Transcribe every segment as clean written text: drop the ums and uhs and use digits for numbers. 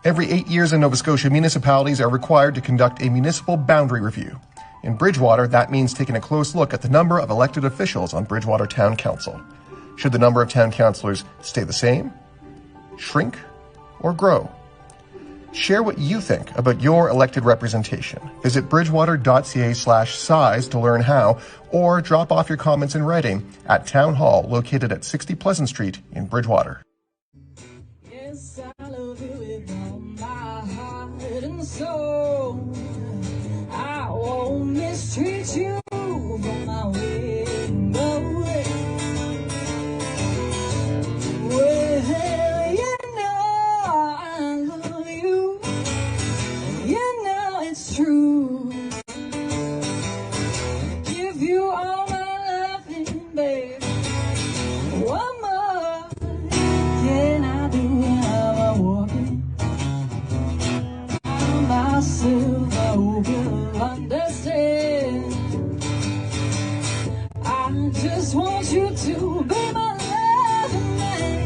Every 8 years in Nova Scotia, municipalities are required to conduct a municipal boundary review. In Bridgewater, that means taking a close look at the number of elected officials on Bridgewater Town Council. Should the number of town councillors stay the same, shrink, or grow? Share what you think about your elected representation. Visit bridgewater.ca/size to learn how, or drop off your comments in writing at Town Hall, located at 60 Pleasant Street in Bridgewater. Yes, I love you with all my heart and soul. I won't mistreat you from my window. Well, you know I love you. You know it's true. Give you all my loving, baby. One more can I do while I'm walking? I'm myself, I hope you'll understand. I just want you to be my loving man.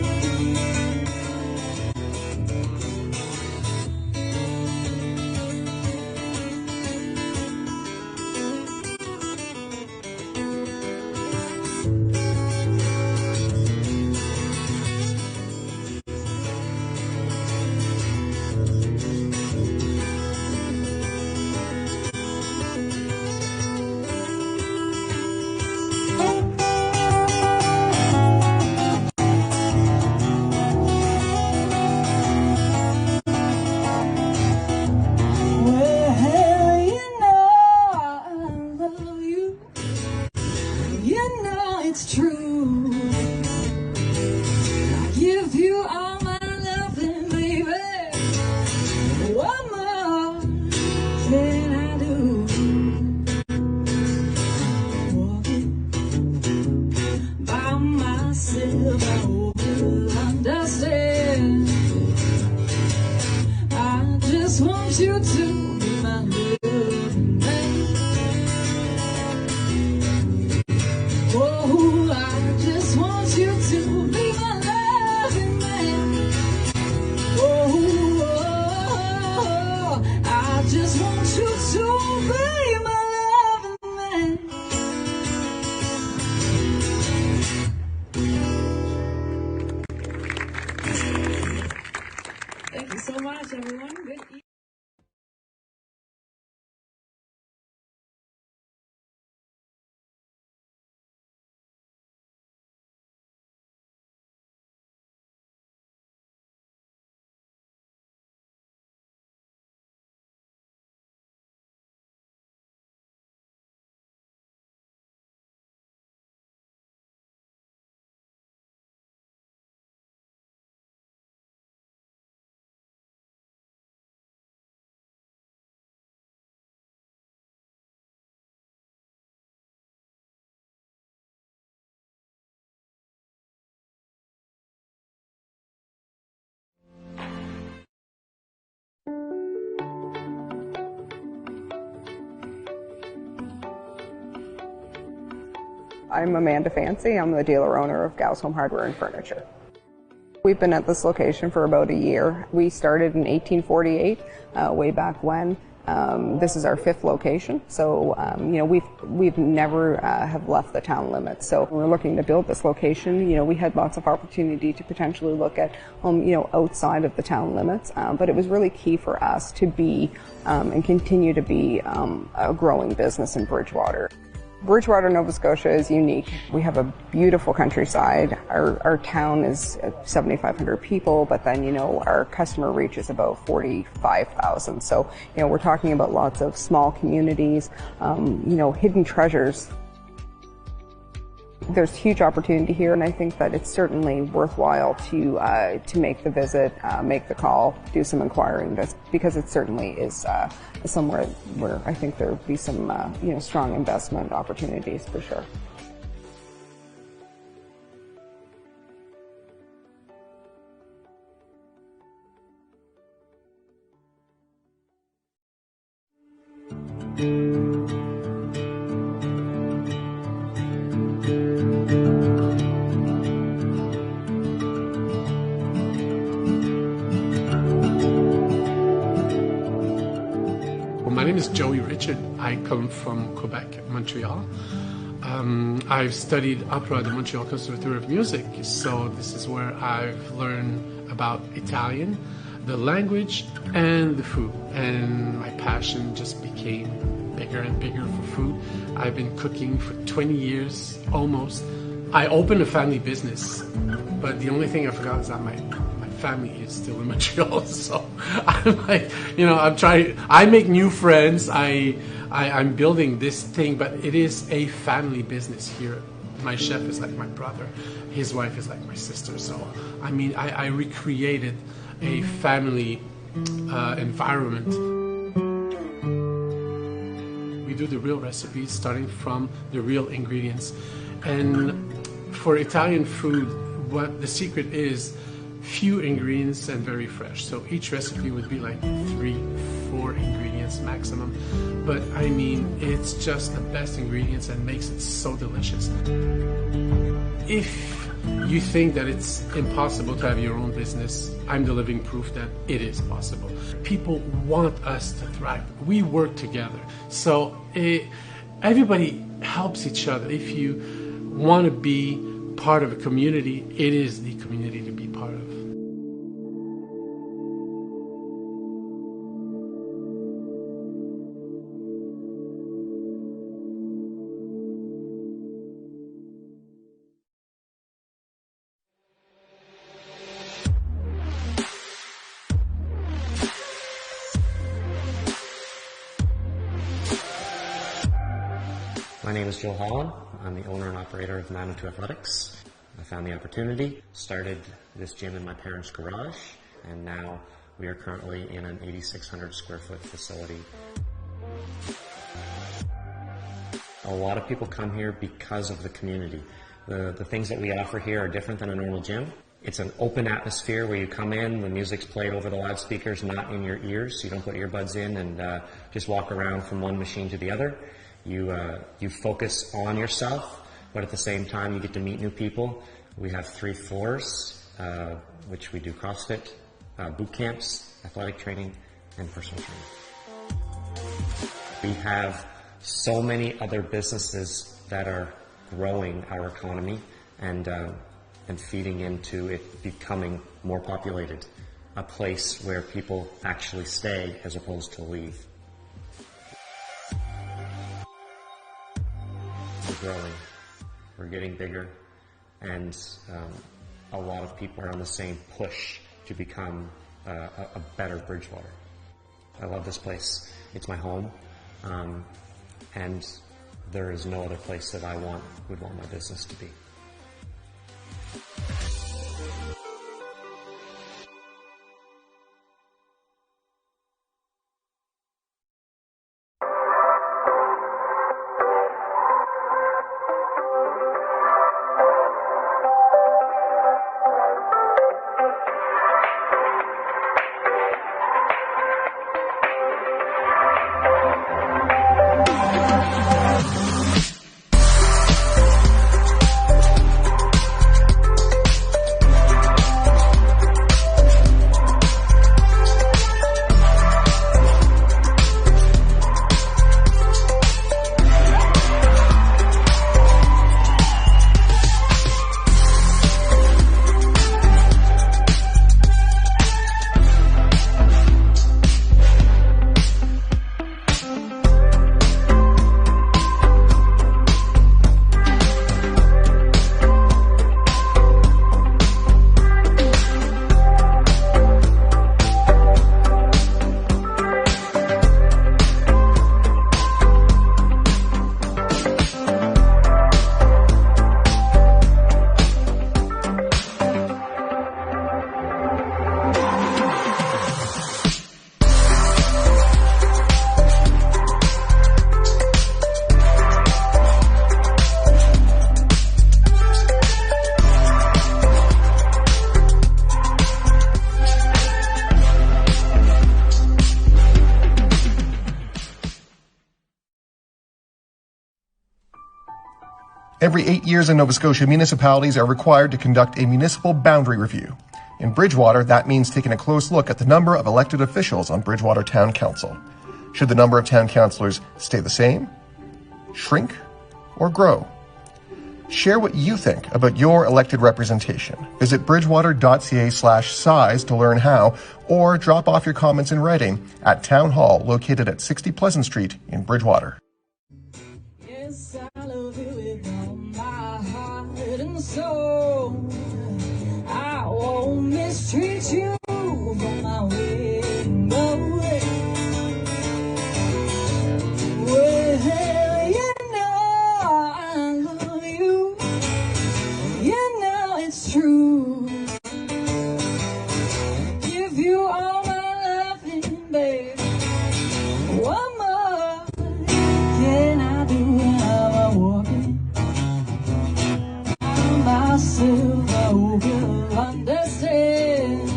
It's true. I give you all my loving, baby. What more can I do? Walking by myself, I hope you'll understand. I just want you to be my loving man. Oh, I just want you to be my loving man. Oh, I just want you to be my loving man. Thank you so much, everyone. Good evening. I'm Amanda Fancy. I'm the dealer owner of Gals Home Hardware and Furniture. We've been at this location for about a year. We started in 1848, way back when. This is our 5th location, so we've never have left the town limits. So we're looking to build this location. We had lots of opportunity to potentially look at outside of the town limits, but it was really key for us to be and continue to be a growing business in Bridgewater. Bridgewater, Nova Scotia is unique. We have a beautiful countryside. Our town is 7,500 people, but then, our customer reach is about 45,000. So, we're talking about lots of small communities, hidden treasures. There's huge opportunity here, and I think that it's certainly worthwhile to make the visit, make the call, do some inquiring, because it certainly is somewhere where I think there would be some strong investment opportunities for sure. Richard. I come from Quebec, Montreal. I've studied opera at the Montreal Conservatoire of Music, so this is where I've learned about Italian, the language, and the food. And my passion just became bigger and bigger for food. I've been cooking for 20 years, almost. I opened a family business, but the only thing I forgot is that my family is still in Montreal. So I'm like, I'm trying. I make new friends. I'm building this thing, but it is a family business here. My chef is like my brother. His wife is like my sister. So I recreated a family environment. We do the real recipes, starting from the real ingredients. And for Italian food, what the secret is, few ingredients and very fresh. So each recipe would be like 3-4 ingredients maximum. But it's just the best ingredients and makes it so delicious. If you think that it's impossible to have your own business, I'm the living proof that it is possible. People want us to thrive. We work together. So everybody helps each other. If you want to be part of a community, it is the community to be part of. My name is Joe Holland. I'm the owner and operator of Manitou Athletics. I found the opportunity, started this gym in my parents' garage, and now we are currently in an 8,600 square foot facility. A lot of people come here because of the community. The things that we offer here are different than a normal gym. It's an open atmosphere where you come in, the music's played over the loudspeakers, not in your ears. You don't put earbuds in and just walk around from one machine to the other. You focus on yourself, but at the same time you get to meet new people. We have 3 floors, which we do CrossFit, boot camps, athletic training, and personal training. We have so many other businesses that are growing our economy and feeding into it becoming more populated, a place where people actually stay as opposed to leave. We're growing, we're getting bigger, and a lot of people are on the same push to become a better Bridgewater. I love this place. It's my home, and there is no other place that I would want my business to be. Every 8 years in Nova Scotia, municipalities are required to conduct a municipal boundary review. In Bridgewater, that means taking a close look at the number of elected officials on Bridgewater Town Council. Should the number of town councillors stay the same, shrink, or grow? Share what you think about your elected representation. Visit bridgewater.ca/size to learn how, or drop off your comments in writing at Town Hall, located at 60 Pleasant Street in Bridgewater. Yes, I love you with all my heart and soul. I won't mistreat you from my window. Well, you know I love you. You know it's true. Give you all my loving, babe. One more can I do while I'm walking? I'm myself, I hope you'll understand.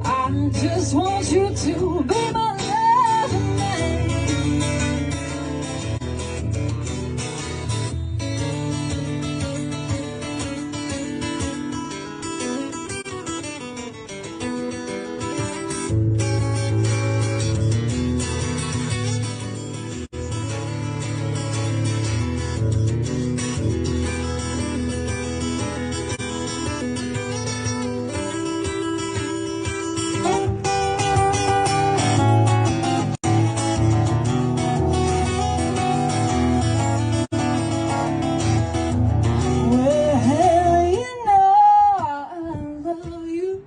I just want you to be my loving man. Well, you know I love you.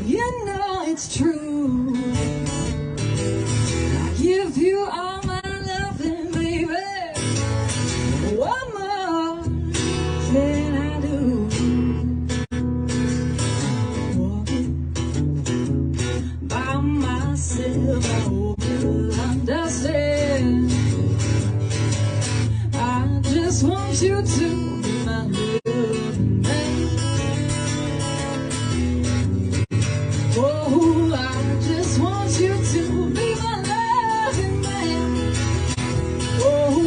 You know it's true. I give you all my loving, baby. What more can I do? Walking by myself, I hope you'll understand. I just want you to be my loving man. Oh, I just want you to be my loving man. Oh,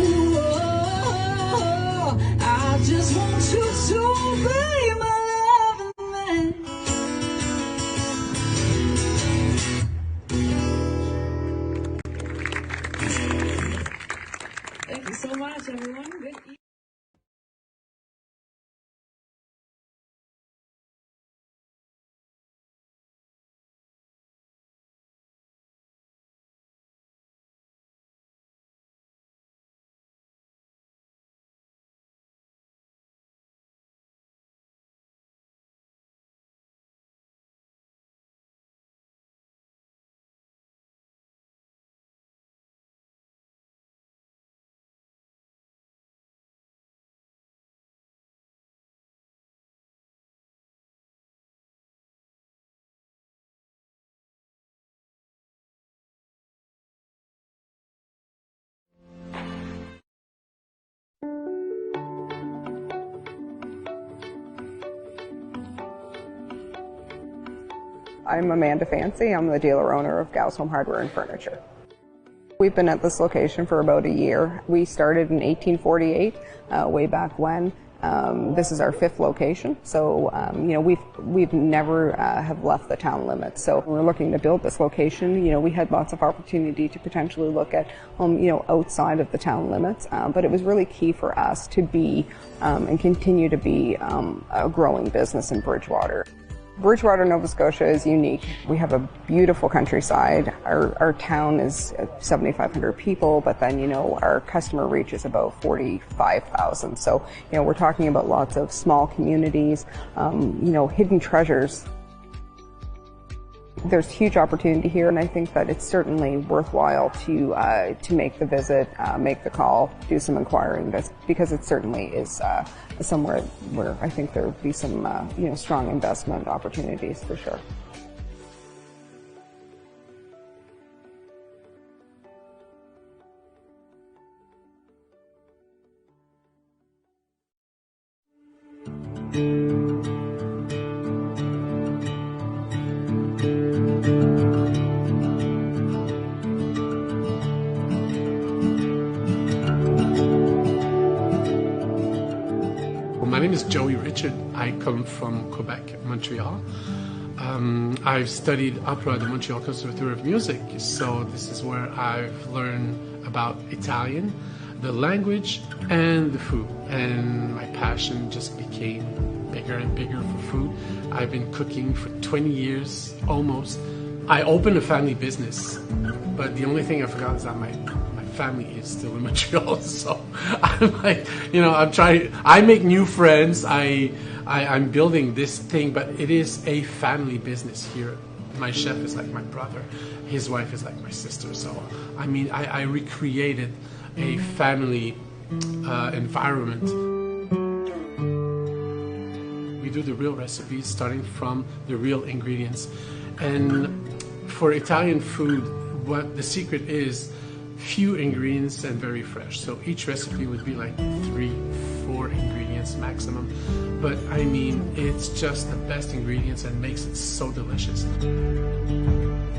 I just want you to be my loving man. Thank you so much, everyone. Good evening. I'm Amanda Fancy. I'm the dealer-owner of Gow's Home Hardware and Furniture. We've been at this location for about a year. We started in 1848, way back when. This is our 5th location, so we've never have left the town limits. So we're looking to build this location. We had lots of opportunity to potentially look at outside of the town limits, but it was really key for us to be and continue to be a growing business in Bridgewater. Bridgewater, Nova Scotia is unique. We have a beautiful countryside. Our town is 7,500 people, but then, our customer reach is about 45,000. So, we're talking about lots of small communities, hidden treasures. There's huge opportunity here, and I think that it's certainly worthwhile to make the visit, make the call, do some inquiring, because it certainly is somewhere where I think there would be some strong investment opportunities for sure. My name is Joey Richard. I come from Quebec, Montreal. I've studied opera at the Montreal Conservatoire of Music, so this is where I've learned about Italian, the language, and the food. And my passion just became bigger and bigger for food. I've been cooking for 20 years, almost. I opened a family business, but the only thing I forgot is that my family is still in Montreal. So I'm like, I'm trying. I make new friends. I'm building this thing, but it is a family business here. My chef is like my brother. His wife is like my sister. So I mean, I recreated a family environment. We do the real recipes, starting from the real ingredients. And for Italian food, what the secret is, few ingredients and very fresh. So each recipe would be like 3-4 ingredients maximum. But I mean, it's just the best ingredients and makes it so delicious.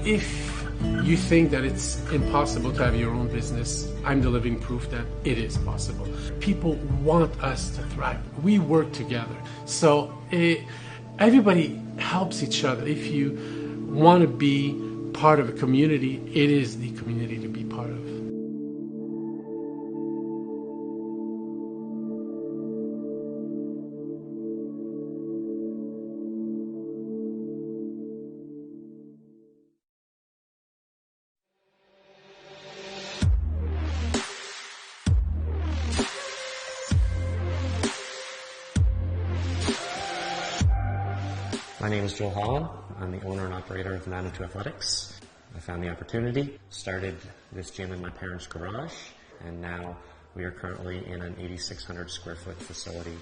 If you think that it's impossible to have your own business, I'm the living proof that it is possible. People want us to thrive. We work together. So everybody helps each other. If you want to be part of a community, it is the community to be part of. My name is Joel Holland. I'm the owner and operator of Manitou Athletics. I found the opportunity, started this gym in my parents' garage, and now we are currently in an 8,600 square foot facility.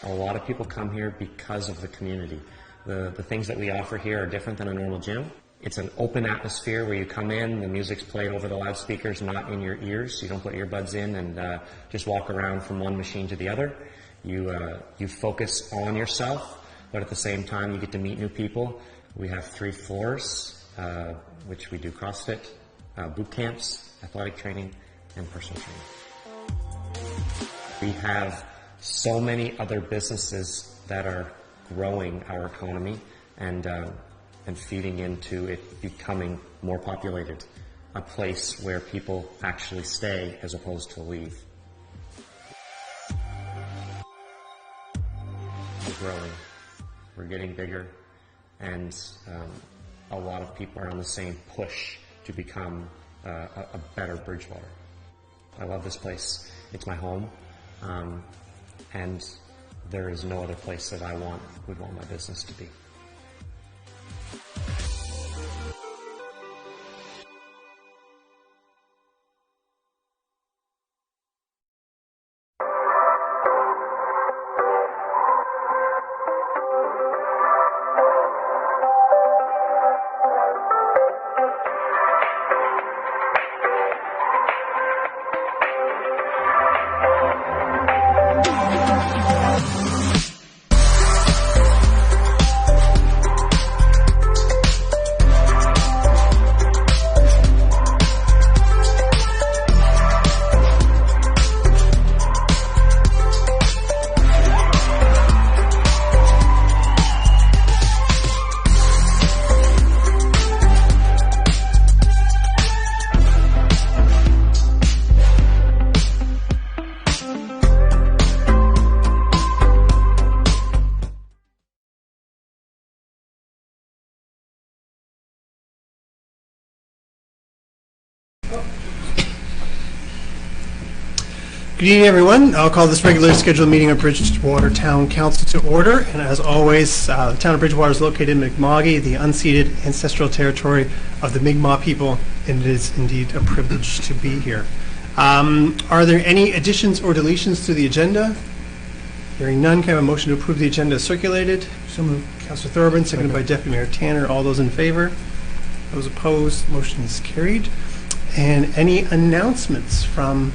A lot of people come here because of the community. The things that we offer here are different than a normal gym. It's an open atmosphere where you come in, the music's played over the loudspeakers, not in your ears. You don't put earbuds in and just walk around from one machine to the other. You focus on yourself, but at the same time you get to meet new people. We have 3 floors, which we do CrossFit, boot camps, athletic training, and personal training. We have so many other businesses that are growing our economy and feeding into it becoming more populated, a place where people actually stay as opposed to leave. We're growing, we're getting bigger, and a lot of people are on the same push to become a better Bridgewater. I love this place. It's my home, and there is no other place that I would want my business to be. Good evening, everyone. I'll call this regularly scheduled meeting of Bridgewater Town Council to order. And as always, the town of Bridgewater is located in Mi'kma'ki, the unceded ancestral territory of the Mi'kmaq people, and it is indeed a privilege to be here. Are there any additions or deletions to the agenda? Hearing none, can I have a motion to approve the agenda as circulated? So moved. Councilor Thorburn, seconded by Deputy Mayor Tanner. All those in favor? Those opposed? Motion is carried. And any announcements from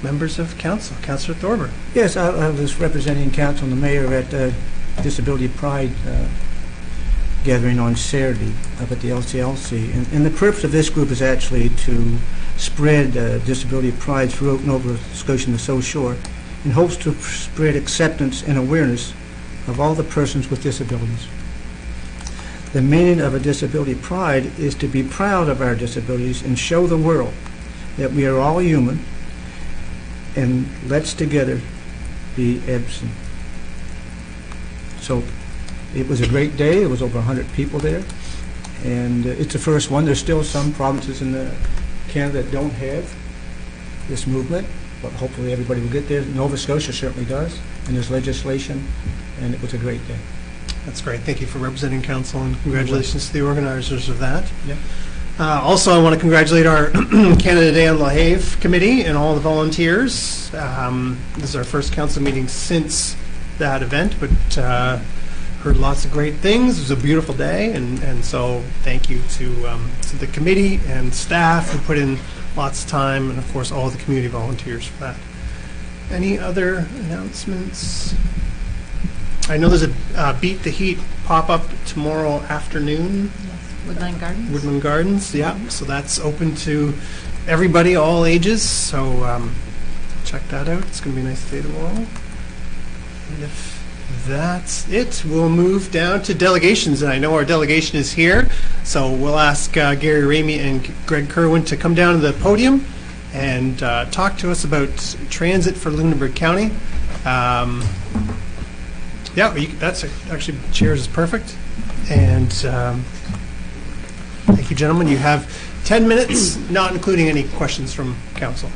members of council? Councilor Thorburn. Yes, I was representing council and the mayor at Disability Pride gathering on Saturday up at the LCLC. And the purpose of this group is actually to spread Disability Pride throughout Nova Scotia and the South Shore in hopes to spread acceptance and awareness of all the persons with disabilities. The meaning of a disability pride is to be proud of our disabilities and show the world that we are all human, and let's together be Edson. So it was a great day. There was over 100 people there, and it's the first one. There's still some provinces in Canada that don't have this movement, but hopefully everybody will get there. Nova Scotia certainly does, and there's legislation, and it was a great day. That's great. Thank you for representing council, and congratulations to the organizers of that. Yeah. Also, I want to congratulate our Canada Day on La Have committee and all the volunteers. This is our first council meeting since that event, but heard lots of great things. It was a beautiful day, and so thank you to the committee and staff who put in lots of time, and of course all the community volunteers for that. Any other announcements? I know there's a Beat the Heat pop-up tomorrow afternoon. Yes, Woodland Gardens. Woodland Gardens, yeah. So that's open to everybody, all ages. So check that out. It's going to be a nice day tomorrow. And if that's it, we'll move down to delegations. And I know our delegation is here. So we'll ask Gary Ramey and Greg Kerwin to come down to the podium and talk to us about transit for Lunenburg County. Yeah, that's actually, chairs is perfect. And thank you, gentlemen. You have 10 minutes, not including any questions from council.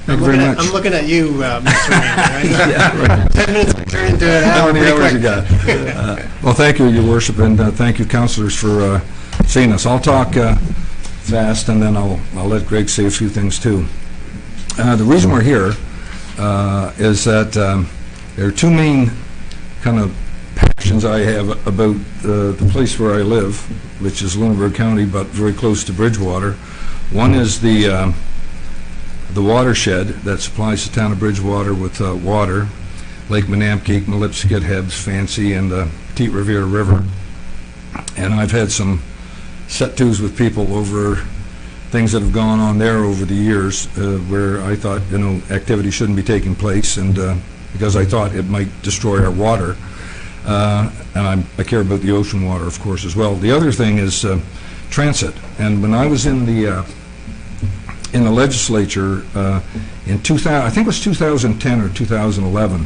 Thank you very much. I'm looking at you, Mr. Randy. Right? Yeah, right. 10 minutes to turn into an hour. How many hours you got? Well, thank you, Your Worship, and thank you, councilors, for seeing us. I'll talk fast, and then I'll let Greg say a few things, too. The reason we're here is that there are two main kind of passions I have about the place where I live, which is Lunenburg County, but very close to Bridgewater. One is the watershed that supplies the town of Bridgewater with water, Lake Menamkeek, Malipsket, Hebs, Fancy, and the Teat Riviera River. And I've had some set-tos with people over things that have gone on there over the years where I thought, activity shouldn't be taking place, and because I thought it might destroy our water. And I care about the ocean water, of course, as well. The other thing is transit. And when I was in the legislature in 2000, I think it was 2010 or 2011,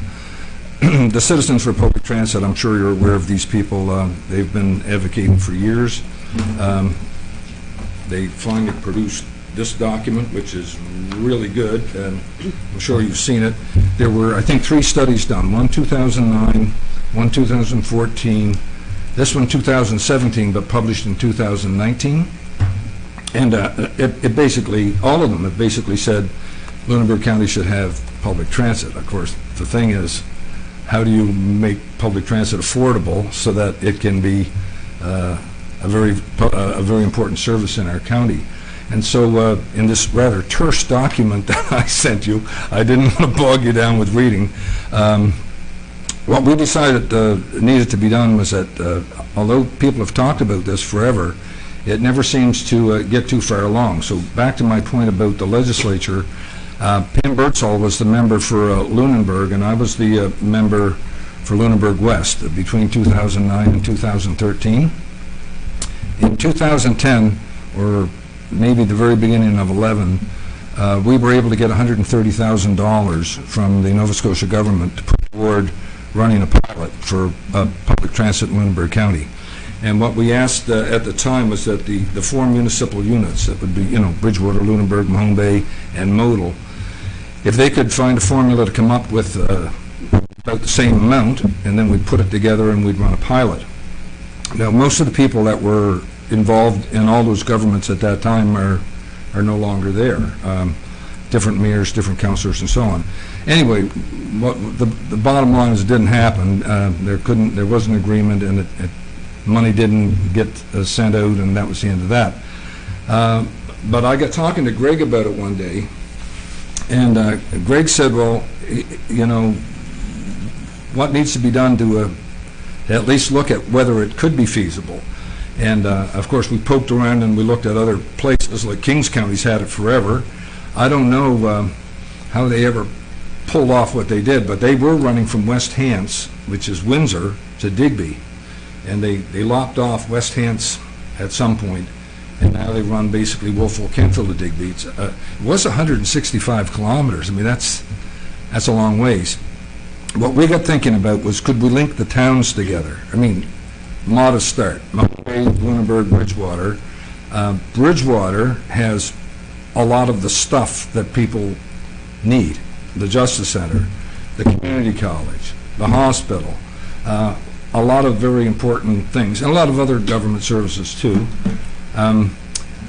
the Citizens for Public Transit, I'm sure you're aware of these people. They've been advocating for years. They finally produced this document, which is really good, and I'm sure you've seen it. There were, I think, 3 studies done, one 2009, one 2014, this one 2017, but published in 2019. And it basically, all of them have basically said Lunenburg County should have public transit. Of course, the thing is, how do you make public transit affordable so that it can be a very important service in our county? And so in this rather terse document that I sent you, I didn't want to bog you down with reading. What we decided needed to be done was that although people have talked about this forever, it never seems to get too far along. So back to my point about the legislature, Pam Birdsall was the member for Lunenburg, and I was the member for Lunenburg West between 2009 and 2013. In 2010, or maybe the very beginning of 11, we were able to get $130,000 from the Nova Scotia government to put toward running a pilot for public transit in Lunenburg County. And what we asked at the time was that the 4 municipal units, that would be, Bridgewater, Lunenburg, Mahone Bay, and Modal, if they could find a formula to come up with about the same amount, and then we'd put it together and we'd run a pilot. Now, most of the people that were involved in all those governments at that time are no longer there. Different mayors, different councillors, and so on. Anyway, the bottom line is it didn't happen. There was an agreement, and money didn't get sent out, and that was the end of that. But I got talking to Greg about it one day, and Greg said, well, what needs to be done to at least look at whether it could be feasible? And of course, we poked around and we looked at other places, like Kings County's had it forever. I don't know how they ever pulled off what they did, but they were running from West Hants which is Windsor to Digby. And they lopped off West Hants at some point, and now they run basically Wolfville, Kentville to Digby. It was 165 kilometers. I mean, that's a long ways. What we got thinking about was, could we link the towns together? I mean, modest start. Mountain Bay, Lunenburg, Bridgewater. Bridgewater has a lot of the stuff that people need. The Justice Center, the community college, the hospital, a lot of very important things, and a lot of other government services too.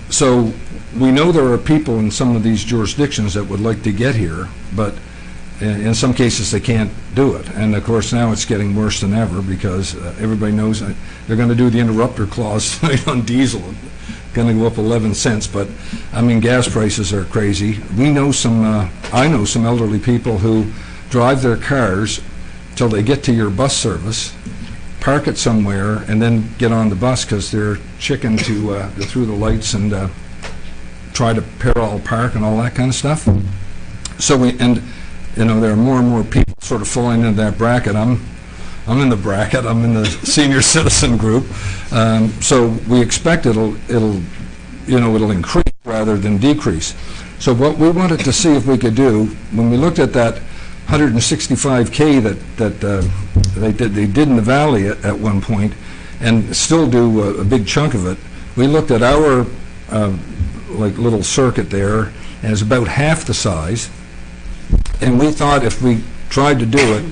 So we know there are people in some of these jurisdictions that would like to get here, but in some cases they can't do it. And of course now it's getting worse than ever, because everybody knows they're going to do the interrupter clause on diesel. Going to go up 11 cents, but I mean, gas prices are crazy. We know I know some elderly people who drive their cars till they get to your bus service, park it somewhere, and then get on the bus because they're chicken to go through the lights and try to parallel park and all that kind of stuff. So there are more and more people sort of falling into that bracket. I'm in the bracket. I'm in the senior citizen group. So we expect it'll increase rather than decrease. So what we wanted to see if we could do, when we looked at that 165K that they did in the valley at one point, and still do a big chunk of it, we looked at our like little circuit there, and it's about half the size. And we thought if we tried to do it,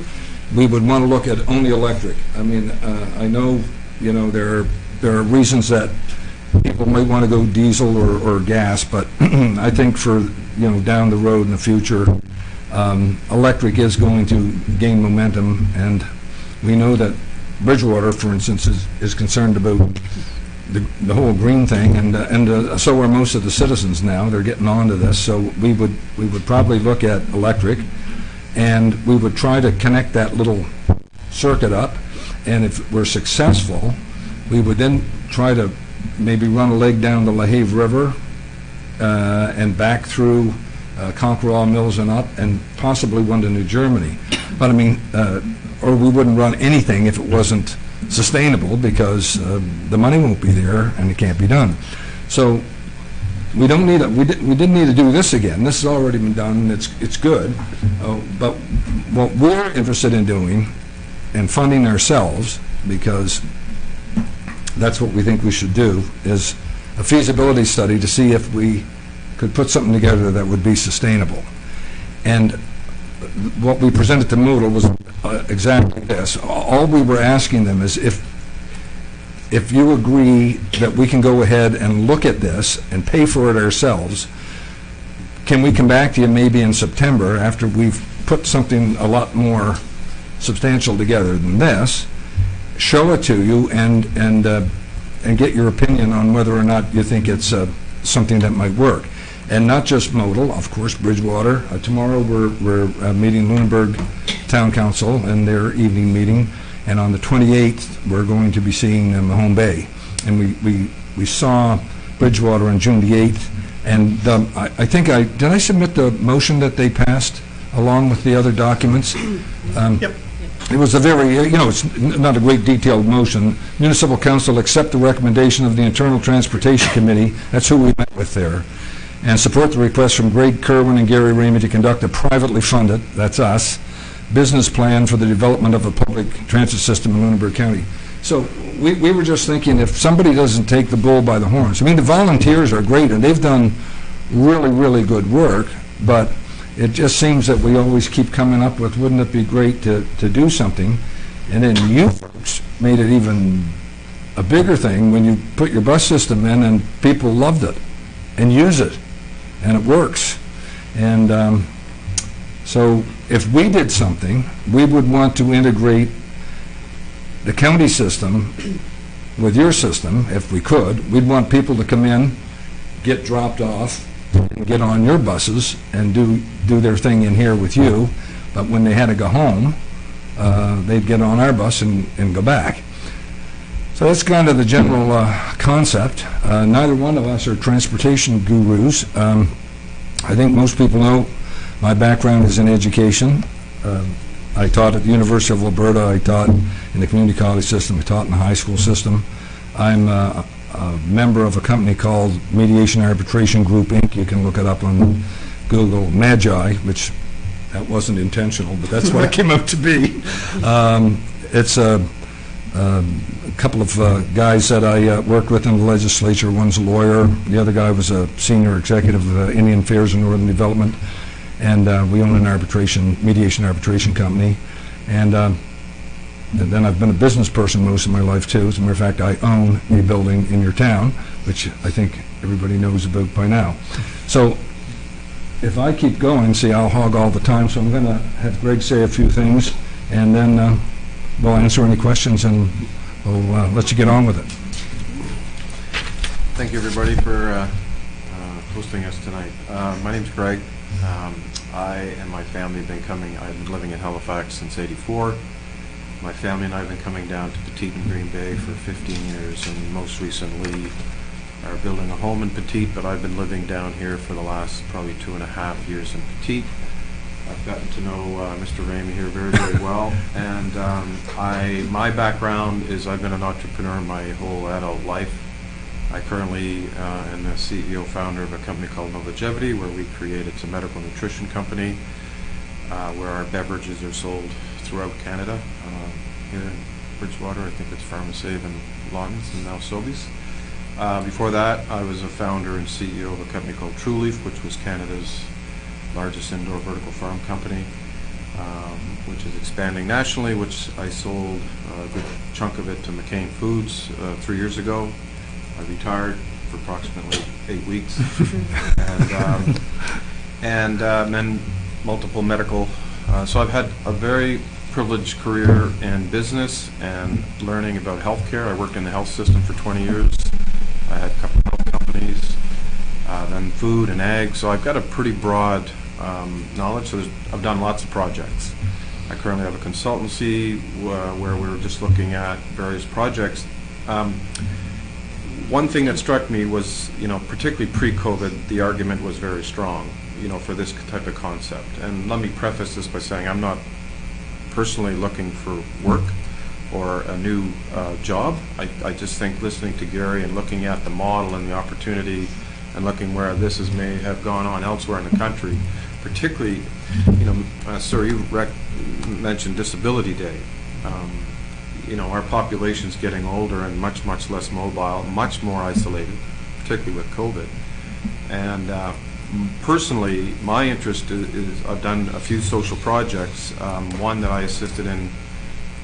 we would want to look at only electric. I mean, I know, there are reasons that people might want to go diesel or gas, but I think for, down the road in the future, electric is going to gain momentum, and we know that Bridgewater, for instance, is concerned about the whole green thing, and so are most of the citizens now. They're getting onto this, so we would probably look at electric, and we would try to connect that little circuit up, and if we're successful, we would then try to maybe run a leg down the LaHave River and back through Conquerall Mills and up, and possibly one to New Germany. But I mean, or we wouldn't run anything if it wasn't sustainable, because the money won't be there and it can't be done. So we don't need we didn't need to do this again. This has already been done. It's good. But what we're interested in doing and funding ourselves, because that's what we think we should do, is a feasibility study to see if we could put something together that would be sustainable. And what we presented to Moodle was exactly this. All we were asking them is if you agree that we can go ahead and look at this and pay for it ourselves, can we come back to you maybe in September after we've put something a lot more substantial together than this, show it to you, and get your opinion on whether or not you think it's something that might work. And not just Modal, of course, Bridgewater. Tomorrow we're meeting Lunenburg Town Council in their evening meeting, and on the 28th we're going to be seeing Mahone Bay. And we saw Bridgewater on June the 8th, and I think did I submit the motion that they passed along with the other documents? Yep. It was a very, it's not a great detailed motion. Municipal Council accept the recommendation of the Internal Transportation Committee, that's who we met with there, and support the request from Greg Kerwin and Gary Ramey to conduct a privately funded, that's us, business plan for the development of a public transit system in Lunenburg County. So we were just thinking, if somebody doesn't take the bull by the horns, I mean, the volunteers are great, and they've done really, really good work, but it just seems that we always keep coming up with, wouldn't it be great to do something? And then you folks made it even a bigger thing when you put your bus system in and people loved it and use it, and it works. And so if we did something, we would want to integrate the county system with your system, if we could. We'd want people to come in, get dropped off, and get on your buses and do their thing in here with you, but when they had to go home, they'd get on our bus and go back. So that's kind of the general concept. Neither one of us are transportation gurus. I think most people know my background is in education, I taught at the University of Alberta. I taught in the community college system. I taught in the high school system. I'm a member of a company called Mediation Arbitration Group, Inc. You can look it up on Google. Magi, which that wasn't intentional, but that's what it came out to be. It's a couple of guys that I worked with in the legislature. One's a lawyer. The other guy was a senior executive of Indian Affairs and Northern Development. And we own an mediation arbitration company. And then I've been a business person most of my life, too. As a matter of fact, I own a building in your town, which I think everybody knows about by now. So if I keep going, see, I'll hog all the time. So I'm going to have Greg say a few things, and then we'll answer any questions, and we'll let you get on with it. Thank you, everybody, for hosting us tonight. My name's Greg. I and my family have been coming. I've been living in Halifax since '84. My family and I have been coming down to Petite and Green Bay for 15 years, and most recently are building a home in Petite, but I've been living down here for the last probably 2.5 years in Petite. I've gotten to know Mr. Ramey here very, very well, and my background is I've been an entrepreneur my whole adult life. I currently am the CEO founder of a company called Novagevity, where we create, it's a medical nutrition company where our beverages are sold throughout Canada. Here in Bridgewater, I think it's PharmaSave and Lawtons and now Sobeys. Before that, I was a founder and CEO of a company called TrueLeaf, which was Canada's largest indoor vertical farm company, which is expanding nationally, which I sold a good chunk of it to McCain Foods 3 years ago. I retired for approximately 8 weeks, and then multiple medical. So I've had a very privileged career in business and learning about healthcare. I worked in the health system for 20 years. I had a couple of health companies, then food and ag. So I've got a pretty broad knowledge. So I've done lots of projects. I currently have a consultancy where we're just looking at various projects. One thing that struck me was, particularly pre-COVID, the argument was very strong, for this type of concept. And let me preface this by saying I'm not personally looking for work or a new job. I just think listening to Gary and looking at the model and the opportunity and looking where this may have gone on elsewhere in the country, particularly, sir, you mentioned Disability Day. Our population's getting older and much, much less mobile, much more isolated, particularly with COVID. And personally, my interest is I've done a few social projects. One that I assisted in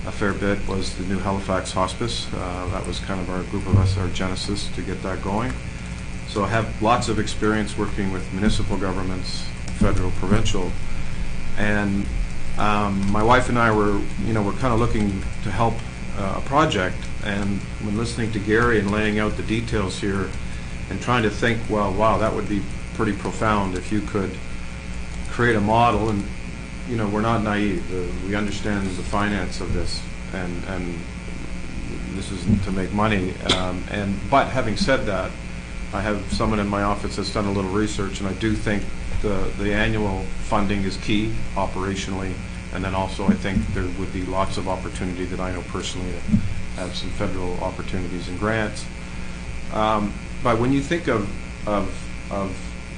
a fair bit was the new Halifax Hospice. That was kind of our group of us, our genesis to get that going. So I have lots of experience working with municipal governments, federal, provincial, and my wife and I were kind of looking to help a project, and when listening to Gary and laying out the details here and trying to think, well, wow, that would be pretty profound if you could create a model, and we're not naive. We understand the finance of this, and this isn't to make money. But having said that, I have someone in my office that's done a little research, and I do think the annual funding is key operationally. And then also I think there would be lots of opportunity that I know personally to have some federal opportunities and grants. But when you think of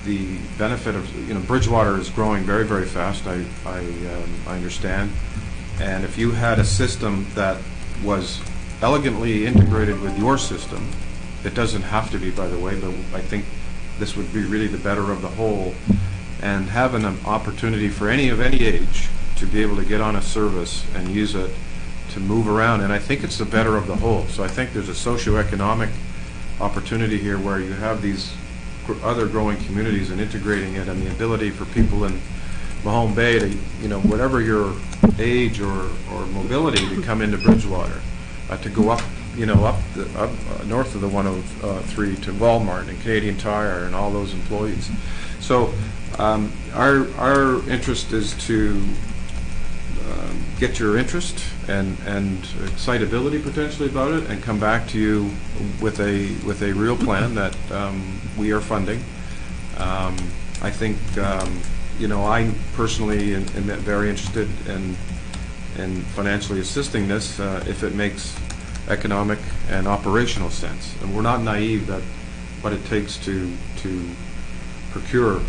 the benefit of, Bridgewater is growing very, very fast, I understand. And if you had a system that was elegantly integrated with your system, it doesn't have to be, by the way, but I think this would be really the better of the whole, and having an opportunity for any age to be able to get on a service and use it to move around, and I think it's the better of the whole. So I think there's a socioeconomic opportunity here where you have these other growing communities and integrating it, and the ability for people in Mahone Bay to, whatever your age or mobility, to come into Bridgewater, to go up, up north of the 103 to Walmart and Canadian Tire and all those employees. So our interest is to get your interest and excitability potentially about it, and come back to you with a real plan that we are funding. I think I personally am very interested in in financially assisting this if it makes economic and operational sense. And we're not naive that what it takes to procure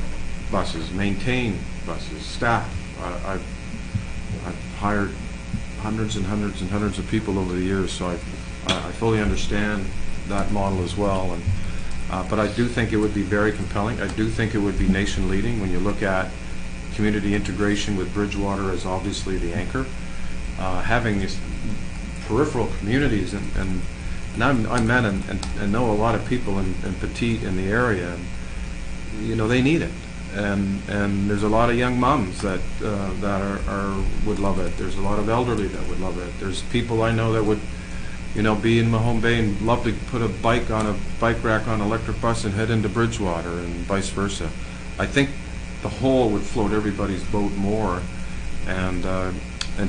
buses, maintain buses, staff. I've hired hundreds and hundreds and hundreds of people over the years, so I fully understand that model as well. And but I do think it would be very compelling. I do think it would be nation leading when you look at community integration with Bridgewater as obviously the anchor. Having these peripheral communities, and I met and know a lot of people in Petite in the area, and you know, they need it. And there's a lot of young moms that would love it. There's a lot of elderly that would love it. There's people I know that would, you know, be in Mahone Bay and love to put a bike on a bike rack on an electric bus and head into Bridgewater, and vice versa. I think the whole would float everybody's boat more, and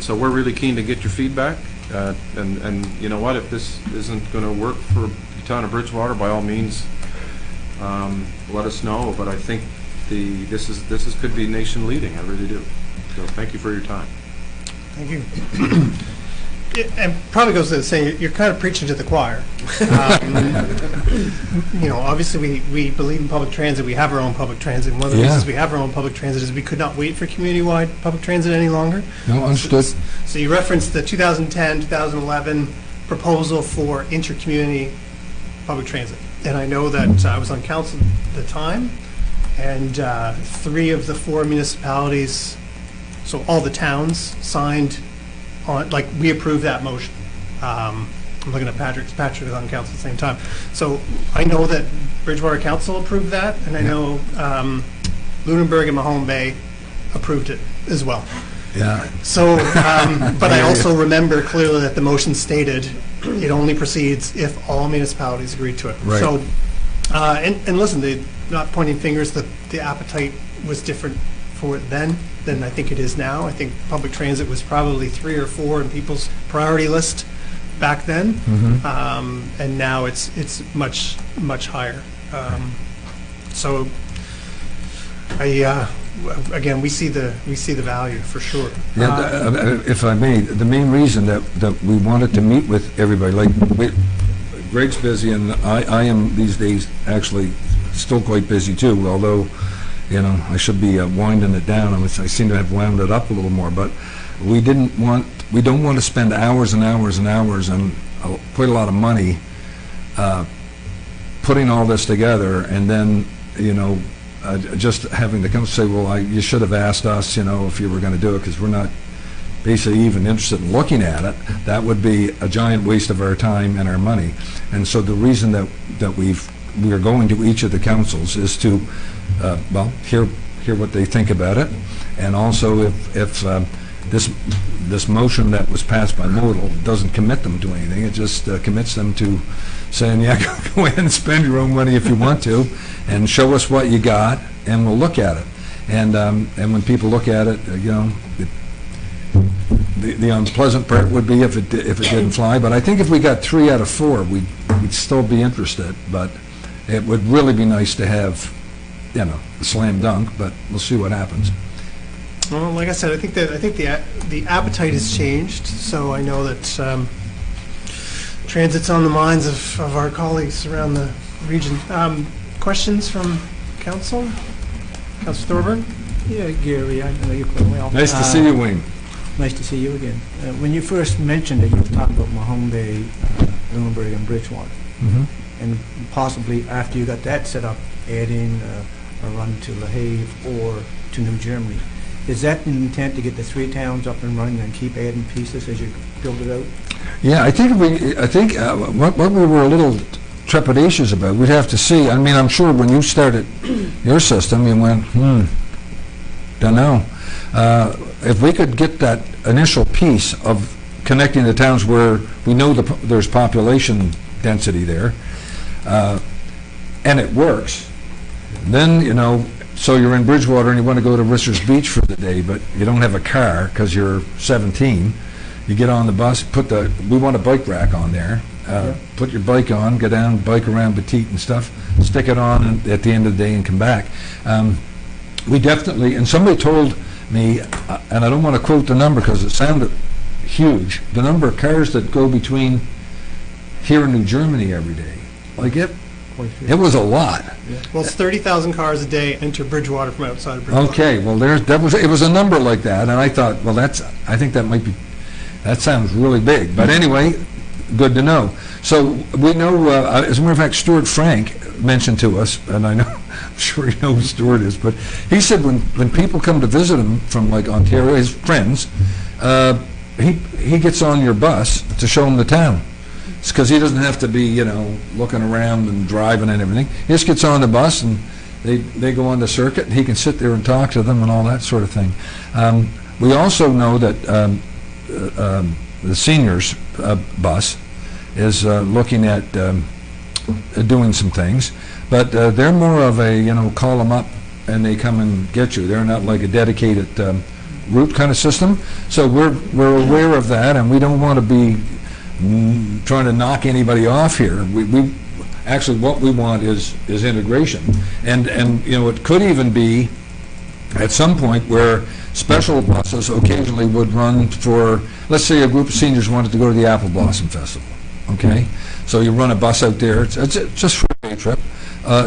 so we're really keen to get your feedback. And you know what, if this isn't going to work for the town of Bridgewater, by all means, let us know. But I think this could be nation leading. I really do. So thank you for your time. Thank you. And probably goes without saying, you're kind of preaching to the choir. You know, obviously we believe in public transit. We have our own public transit. And one of the reasons we have our own public transit is we could not wait for community-wide public transit any longer. No, understood. So you referenced the 2010, 2011 proposal for intercommunity public transit. And I know that I was on council at the time, and 3 of the 4 municipalities, so all the towns, signed on, like, we approved that motion. I'm looking at Patrick is on council at the same time. So I know that Bridgewater Council approved that, and I know Lunenburg and Mahone Bay approved it as well. Yeah. So, but I also remember clearly that the motion stated it only proceeds if all municipalities agree to it. Right. So, and listen, not pointing fingers, the appetite was different for it then than I think it is now. I think public transit was probably 3 or 4 in people's priority list back then, and now it's much higher. So, again, we see the value for sure. Yeah, if I may, the main reason that we wanted to meet with everybody, like Greg's busy, and I am these days actually still quite busy too, although, you know, I should be winding it down. I seem to have wound it up a little more, but we don't want to spend hours and hours and hours and quite a lot of money putting all this together, and then, you know, just having to come say, well, you should have asked us, you know, if you were going to do it, because we're not basically even interested in looking at it. That would be a giant waste of our time and our money. And so the reason that we are going to each of the councils is to, well, hear what they think about it, and also if this motion that was passed by Modal doesn't commit them to anything, it just commits them to saying, yeah, go ahead and spend your own money if you want to, and show us what you got, and we'll look at it. And when people look at it, you know, the unpleasant part would be if it didn't fly. But I think if we got 3 out of 4, we'd still be interested. But it would really be nice to have, you know, a slam dunk. But we'll see what happens. Well, like I said, I think the appetite has changed. So I know that transit's on the minds of our colleagues around the region. Questions from council? Councilor Thorburn? Yeah, Gary, I know you quite well. Nice to see you, Wayne. Nice to see you again. When you first mentioned it, you were talking about Mahone Bay, Lunenburg, and Bridgewater. And possibly after you got that set up, adding a run to La Have or to New Germany. Is that the intent, to get the 3 towns up and running and keep adding pieces as you build it out? Yeah, I think what we were a little trepidatious about, we'd have to see. I mean, I'm sure when you started your system, you went, don't know. If we could get that initial piece of connecting the towns where we know there's population density there, and it works, then, you know, so you're in Bridgewater and you want to go to Risser's Beach for the day, but you don't have a car because you're 17. You get on the bus, we want a bike rack on there. Put your bike on, go down, bike around Petite and stuff, stick it on at the end of the day and come back. We definitely, and somebody told me, and I don't want to quote the number because it sounded huge. The number of cars that go between here and New Germany every day, like it was a lot. Well, it's 30,000 cars a day enter Bridgewater from outside of Bridgewater. Okay, well, it was a number like that, and I thought, well, I think that sounds really big. But anyway, good to know. So we know, as a matter of fact, Stuart Frank mentioned to us, and I know, I'm sure you know who Stuart is, but he said when people come to visit him from like Ontario, his friends, he gets on your bus to show them the town. It's because he doesn't have to be, looking around and driving and everything. He just gets on the bus and they go on the circuit, and he can sit there and talk to them and all that sort of thing. We also know that the seniors bus is looking at doing some things, but they're more of a, call them up and they come and get you. They're not like a dedicated route kind of system. So we're aware of that, and we don't want to be trying to knock anybody off here. We actually, what we want is integration, and it could even be at some point where special buses occasionally would run for, let's say a group of seniors wanted to go to the Apple Blossom Festival. Okay, so you run a bus out there. It's just for a day trip.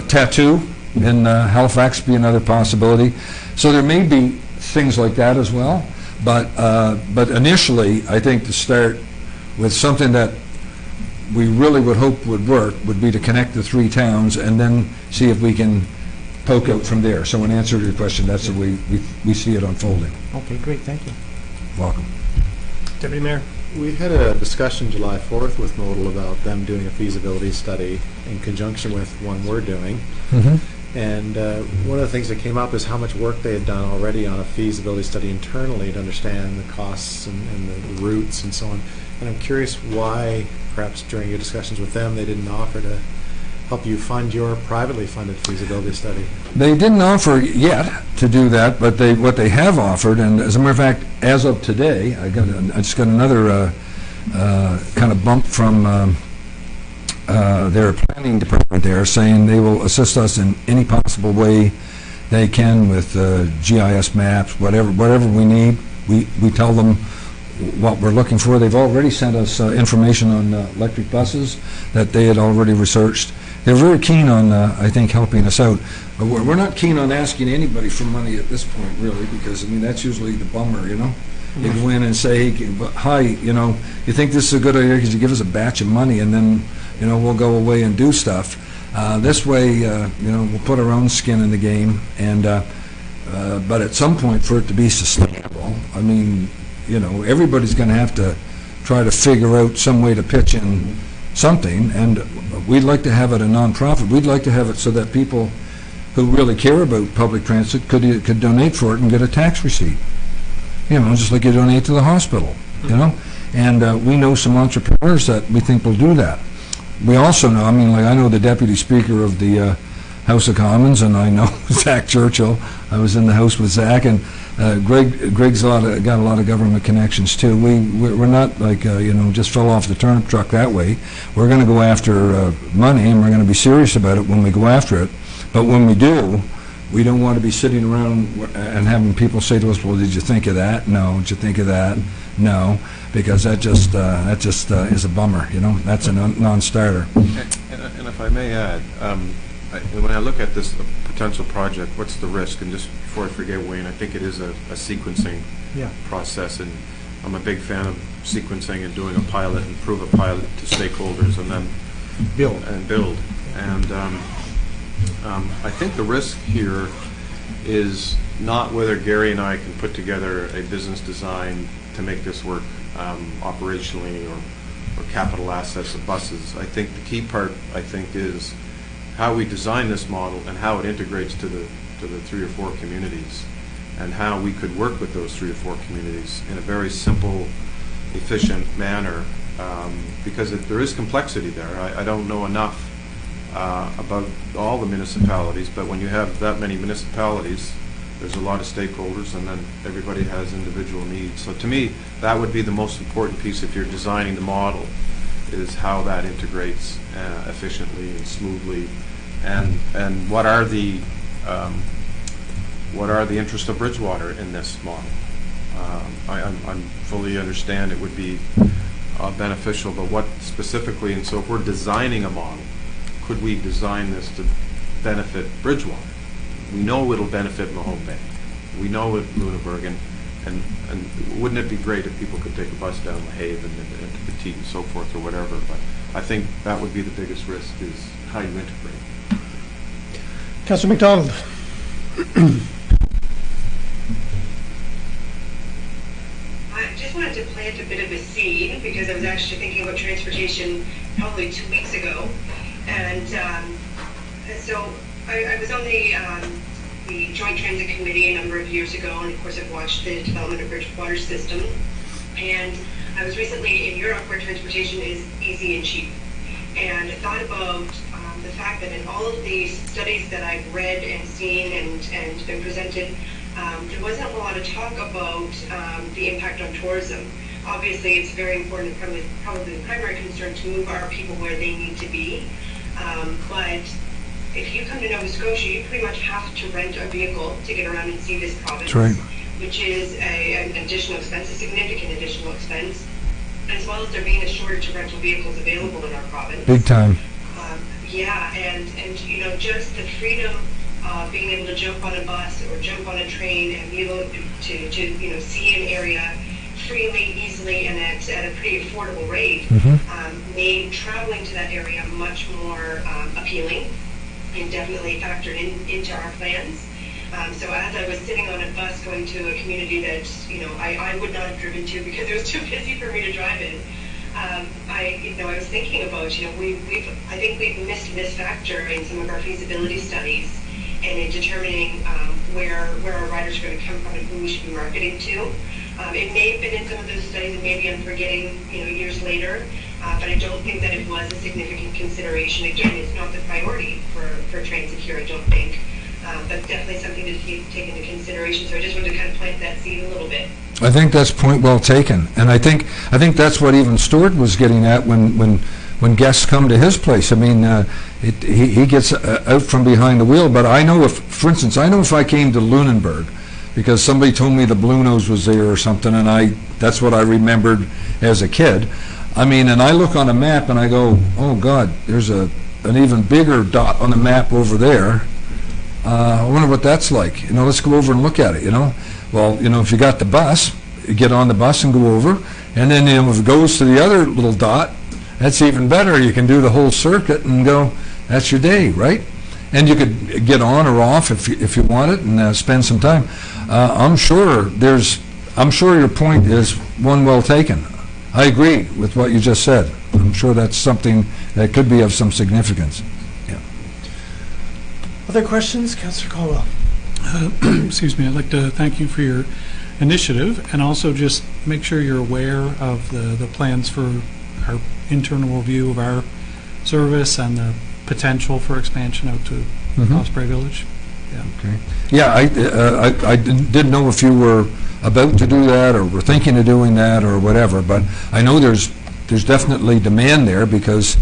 Tattoo in Halifax be another possibility. So there may be things like that as well. But initially, I think to start with something that we really would hope would work would be to connect the three towns and then see if we can poke out from there. So in answer to your question, that's the way we see it unfolding. Okay, great, thank you. Welcome. Deputy Mayor. We had a discussion July 4th with Modal about them doing a feasibility study in conjunction with one we're doing. And one of the things that came up is how much work they had done already on a feasibility study internally to understand the costs and the routes and so on. And I'm curious why, perhaps during your discussions with them, they didn't offer to help you fund your privately funded feasibility study. They didn't offer yet to do that, but what they have offered, and as a matter of fact, as of today, I just got another kind of bump from their planning department there, saying they will assist us in any possible way they can with GIS maps, whatever we need. We tell them what we're looking for. They've already sent us information on electric buses that they had already researched. They're very keen on, I think, helping us out. But we're not keen on asking anybody for money at this point, really, because, that's usually the bummer, You go in and say, hi, you think this is a good idea because you give us a batch of money, and then, we'll go away and do stuff. This way, we'll put our own skin in the game, and but at some point, for it to be sustainable, everybody's going to have to try to figure out some way to pitch in something, and we'd like to have it a non-profit. We'd like to have it so that people who really care about public transit could donate for it and get a tax receipt. Just like you donate to the hospital, And we know some entrepreneurs that we think will do that. We also know, I know the Deputy Speaker of the House of Commons, and I know Zach Churchill. I was in the House with Zach, and Greg's got a lot of government connections too. We're not like just fell off the turnip truck that way. We're going to go after money, and we're going to be serious about it when we go after it. But when we do, we don't want to be sitting around and having people say to us, "Well, did you think of that? No. Did you think of that? No," because that just is a bummer. That's a non-starter. And if I may add. When I look at this potential project, what's the risk? And just before I forget, Wayne, I think it is a sequencing process, and I'm a big fan of sequencing and doing a pilot and prove a pilot to stakeholders and then build. And I think the risk here is not whether Gary and I can put together a business design to make this work operationally or capital assets of buses. I think the key part, is how we design this model and how it integrates to the 3 or 4 communities, and how we could work with those 3 or 4 communities in a very simple, efficient manner, because there is complexity there. I don't know enough about all the municipalities, but when you have that many municipalities, there's a lot of stakeholders, and then everybody has individual needs. So to me, that would be the most important piece if you're designing the model, is how that integrates efficiently and smoothly, and what are the interests of Bridgewater in this model. I fully understand it would be beneficial, but what specifically, and so if we're designing a model, could we design this to benefit Bridgewater? We know it'll benefit Mahone Bay. We know it Lunenburg, and wouldn't it be great if people could take a bus down LaHave and to Petite and so forth or whatever, but I think that would be the biggest risk is how you integrate. Councillor McDonald. I just wanted to plant a bit of a seed because I was actually thinking about transportation probably 2 weeks ago, and so I was on the Joint Transit Committee a number of years ago, and of course I've watched the development of Bridgewater system, and I was recently in Europe where transportation is easy and cheap, and I thought about the fact that in all of these studies that I've read and seen and been presented, there wasn't a lot of talk about the impact on tourism. Obviously, it's very important, probably the primary concern, to move our people where they need to be. But if you come to Nova Scotia, you pretty much have to rent a vehicle to get around and see this province, That's right. which is an additional expense, a significant additional expense, as well as there being a shortage of rental vehicles available in our province. Big time. Yeah, and you know, just the freedom of being able to jump on a bus or jump on a train and be able to you know, see an area freely, easily, and at a pretty affordable rate, made traveling to that area much more appealing and definitely factored into our plans. So as I was sitting on a bus going to a community that, you know, I would not have driven to because it was too busy for me to drive in, I was thinking about, you know, I think we've missed this factor in some of our feasibility studies and in determining where our riders are going to come from and who we should be marketing to. It may have been in some of those studies, and maybe I'm forgetting, you know, years later, but I don't think that it was a significant consideration. Again, it's not the priority for transit here, I don't think, but definitely something to take into consideration. So I just wanted to kind of plant that seed a little bit. I think that's point well taken, and I think that's what even Stuart was getting at when guests come to his place. I mean, he gets out from behind the wheel. But I know for instance, if I came to Lunenburg because somebody told me the Blue Nose was there or something, and that's what I remembered as a kid. I mean, and I look on a map and I go, oh God, there's an even bigger dot on the map over there. I wonder what that's like. You know, let's go over and look at it. You know. Well, you know, if you got the bus, you get on the bus and go over, and then, you know, if it goes to the other little dot, that's even better. You can do the whole circuit and go, that's your day, right? And you could get on or off if you want it and spend some time. I'm sure your point is one well taken. I agree with what you just said. I'm sure that's something that could be of some significance. Yeah. Other questions? Councillor Caldwell. Excuse me, I'd like to thank you for your initiative and also just make sure you're aware of the plans for our internal review of our service and the potential for expansion out to Osprey Village. Yeah. Okay. Yeah, I didn't know if you were about to do that or were thinking of doing that or whatever, but I know there's definitely demand there because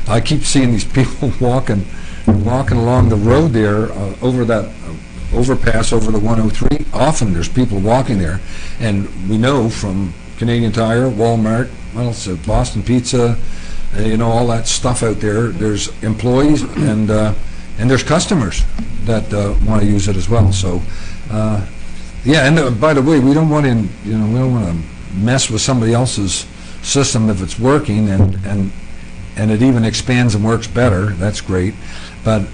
I keep seeing these people walking along the road there over that overpass over the 103. Often there's people walking there, and we know from Canadian Tire, Walmart, Boston Pizza, you know, all that stuff out there. There's employees and there's customers that want to use it as well. So, yeah. And by the way, we don't want to mess with somebody else's system if it's working, and it even expands and works better. That's great, but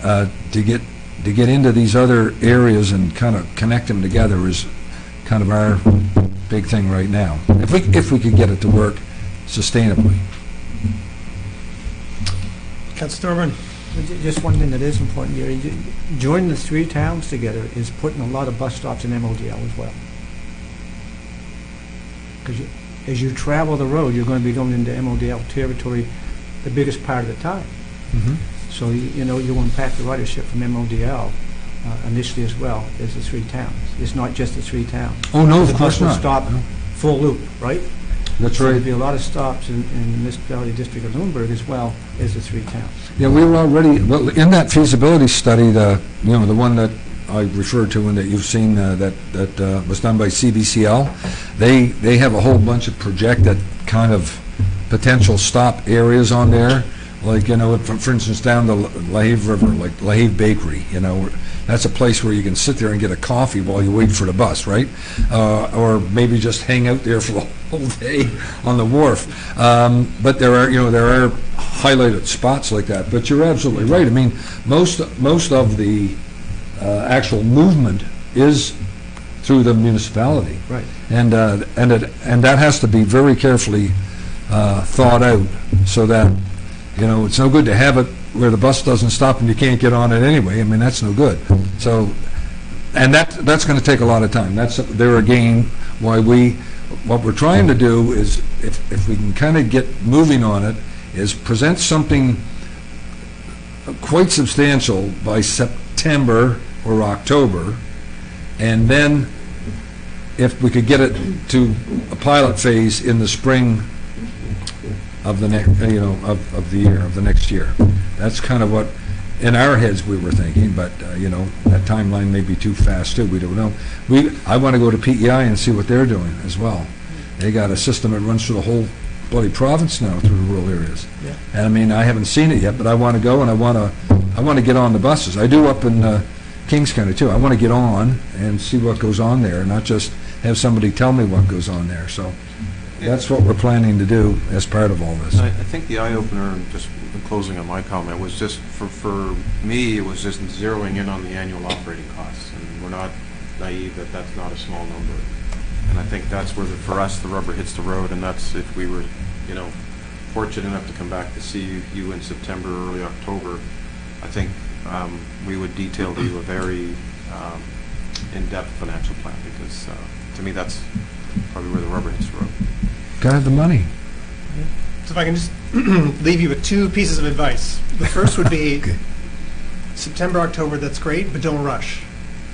to get into these other areas and kind of connect them together is kind of our big thing right now. If we could get it to work sustainably. Councillor Thorburn. Just one thing that is important here, joining the three towns together is putting a lot of bus stops in MODL as well. Because as you travel the road, you're going to be going into MODL territory the biggest part of the time. So you know you impact the ridership from MODL initially as well as the three towns. It's not just the three towns. Oh no, of course not. Stop full loop, right? That's so right. There'll be a lot of stops in the municipality district of Lunenburg as well as the three towns. Yeah, we were already in that feasibility study. The one that I referred to and that you've seen that was done by CBCL, they have a whole bunch of projected kind of potential stop areas on there. Like, for instance, down the Lahave River, like Lahave Bakery, that's a place where you can sit there and get a coffee while you wait for the bus, right? Or maybe just hang out there for the whole day on the wharf. But there are highlighted spots like that. But you're absolutely right. I mean, most of the actual movement is through the municipality, Right. and that has to be very carefully thought out, so that it's no good to have it where the bus doesn't stop and you can't get on it anyway. I mean, that's no good. So, and that's going to take a lot of time. That's there again why what we're trying to do is, if we can kind of get moving on it, is present something quite substantial by September or October, and then if we could get it to a pilot phase in the spring of the next, of the year, of the next year. That's kind of what, in our heads, we were thinking, but, that timeline may be too fast, too. We don't know. I want to go to PEI and see what they're doing as well. They got a system that runs through the whole bloody province now, through the rural areas. Yeah. And, I mean, I haven't seen it yet, but I want to go, and I want to get on the buses. I do up in Kings County, too. I want to get on and see what goes on there, not just have somebody tell me what goes on there. So that's what we're planning to do as part of all this. I think the eye-opener, and just in closing on my comment, was just, for me, it was just zeroing in on the annual operating costs. And we're not naive that that's not a small number. And I think that's where, for us, the rubber hits the road, and that's if we were, fortunate enough to come back to see you in September, early October, I think we would detail to you a very in-depth financial plan, because to me, that's probably where the rubber hits the road. Gotta have the money. So if I can just leave you with two pieces of advice. The first would be September, October, that's great, but don't rush.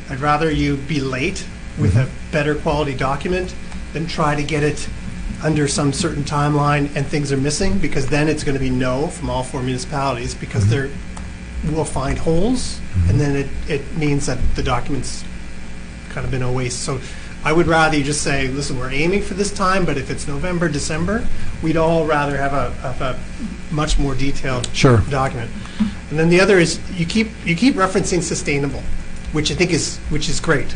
I'd rather you be late with a better quality document than try to get it under some certain timeline and things are missing, because then it's going to be no from all four municipalities, because we'll find holes, and then it means that the document's kind of been a waste. So I would rather you just say, listen, we're aiming for this time, but if it's November, December, we'd all rather have a much more detailed document. And then the other is you keep referencing sustainable, which I think is great.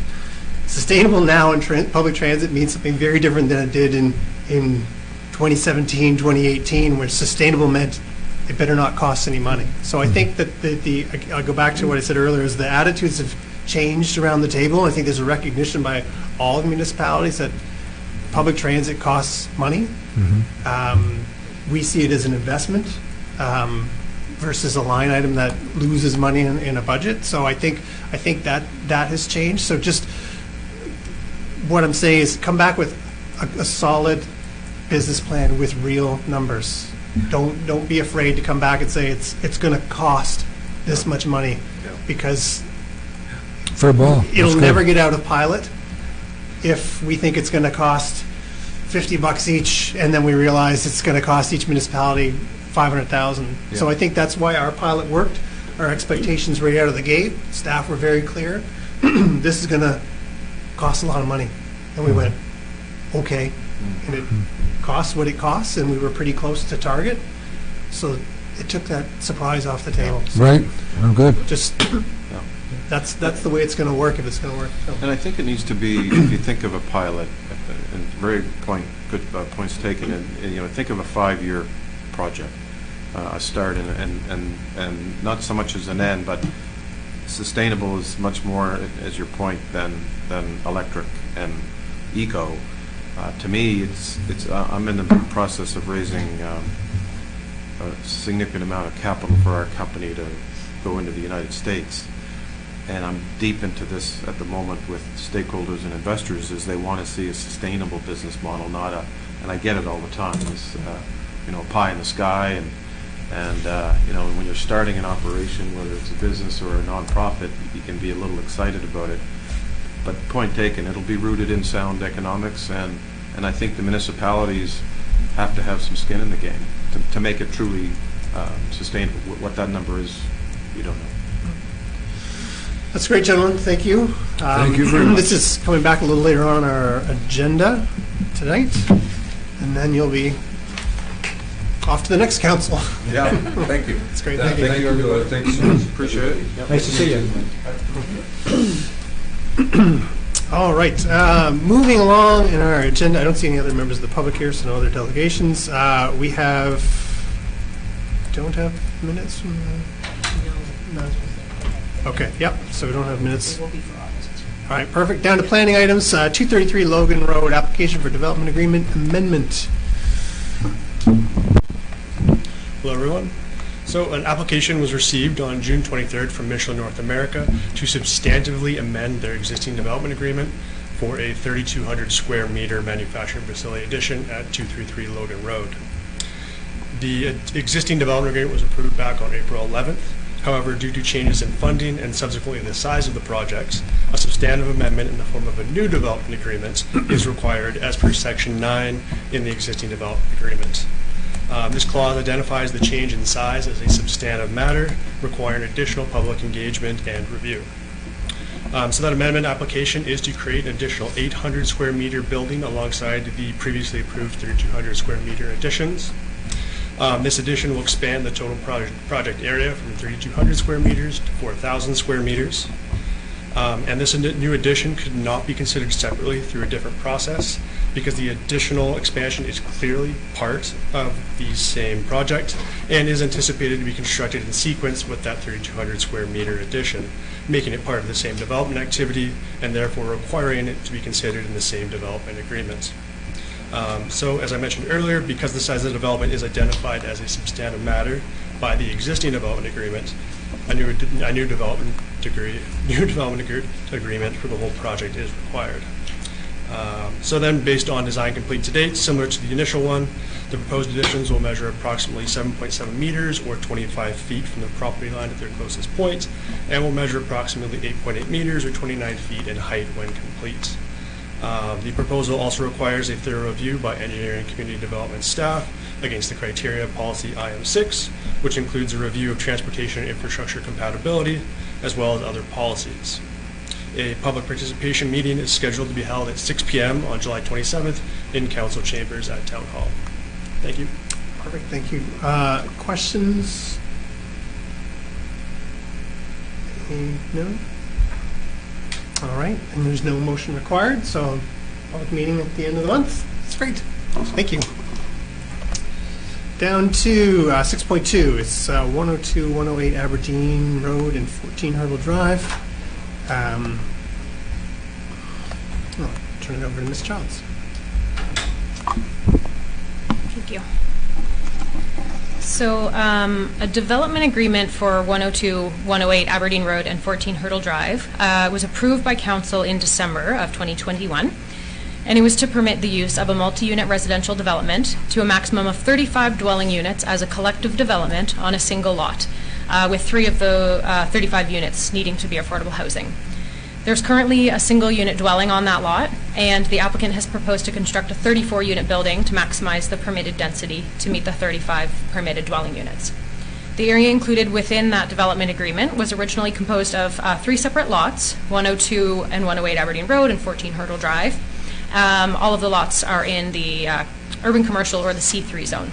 Sustainable now in public transit means something very different than it did in 2017, 2018, where sustainable meant it better not cost any money. So I think that I'll go back to what I said earlier, is the attitudes have changed around the table. I think there's a recognition by all the municipalities that public transit costs money. We see it as an investment versus a line item that loses money in a budget. So I think that has changed. So just what I'm saying is come back with a solid business plan with real numbers. Don't be afraid to come back and say it's going to cost this much money, because fair ball. It'll never get out of pilot if we think it's going to cost $50 each, and then we realize it's going to cost each municipality $500,000. Yeah. So I think that's why our pilot worked. Our expectations right out of the gate. Staff were very clear. This is going to cost a lot of money, and we went, okay, and it costs what it costs, and we were pretty close to target. So it took that surprise off the table. So Right. Oh, good. just that's the way it's going to work, if it's going to work. So. And I think it needs to be, if you think of a pilot, and very good points taken, and think of a 5-year project, a start and not so much as an end, but sustainable is much more, as your point, than electric and eco. To me, it's I'm in the process of raising a significant amount of capital for our company to go into the United States. And I'm deep into this at the moment with stakeholders and investors, as they want to see a sustainable business model, not and I get it all the time, this pie in the sky, and when you're starting an operation, whether it's a business or a nonprofit, you can be a little excited about it. But point taken, it'll be rooted in sound economics, and I think the municipalities have to have some skin in the game to make it truly sustainable. What that number is, we don't know. That's great, gentlemen. Thank you. Thank you very much. This is coming back a little later on our agenda tonight, and then you'll be off to the next council. Yeah, thank you. That's great. Thank you. Thank you, everybody. Thanks so much. Appreciate it. Nice to see you. All right. Moving along in our agenda, I don't see any other members of the public here, so no other delegations. We don't have minutes from the... No. Okay, yep, so we don't have minutes. All right, perfect. Down to planning items, 233 Logan Road, application for development agreement amendment. Hello, everyone. So an application was received on June 23rd from Michelin North America to substantively amend their existing development agreement for a 3,200 square meter manufacturing facility addition at 233 Logan Road. The existing development agreement was approved back on April 11th. However, due to changes in funding and subsequently the size of the projects, a substantive amendment in the form of a new development agreement is required as per Section 9 in the existing development agreement. This clause identifies the change in size as a substantive matter, requiring additional public engagement and review. So that amendment application is to create an additional 800 square meter building alongside the previously approved 3,200 square meter additions. This addition will expand the total project area from 3,200 square meters to 4,000 square meters. And this new addition could not be considered separately through a different process because the additional expansion is clearly part of the same project and is anticipated to be constructed in sequence with that 3,200 square meter addition, making it part of the same development activity and therefore requiring it to be considered in the same development agreement. So as I mentioned earlier, because the size of the development is identified as a substantive matter by the existing development agreement, a new development agreement for the whole project is required. So then, based on design complete to date, similar to the initial one, the proposed additions will measure approximately 7.7 meters or 25 feet from the property line at their closest point, and will measure approximately 8.8 meters or 29 feet in height when complete. The proposal also requires a thorough review by engineering and community development staff against the criteria of policy IM6, which includes a review of transportation and infrastructure compatibility, as well as other policies. A public participation meeting is scheduled to be held at 6 p.m. on July 27th in council chambers at Town Hall. Thank you. Perfect, thank you. Questions? No? All right, and there's no motion required, so public meeting at the end of the month. That's great. Thank you. Down to 6.2. It's 102, 108 Aberdeen Road and 14 Hurdle Drive. I'll turn it over to Ms. Childs. Thank you. So a development agreement for 102, 108 Aberdeen Road and 14 Hurdle Drive was approved by Council in December of 2021, and it was to permit the use of a multi-unit residential development to a maximum of 35 dwelling units as a collective development on a single lot, with 3 of the 35 units needing to be affordable housing. There's currently a single unit dwelling on that lot, and the applicant has proposed to construct a 34-unit building to maximize the permitted density to meet the 35 permitted dwelling units. The area included within that development agreement was originally composed of 3 separate lots, 102 and 108 Aberdeen Road and 14 Hurdle Drive. All of the lots are in the urban commercial or the C3 zone.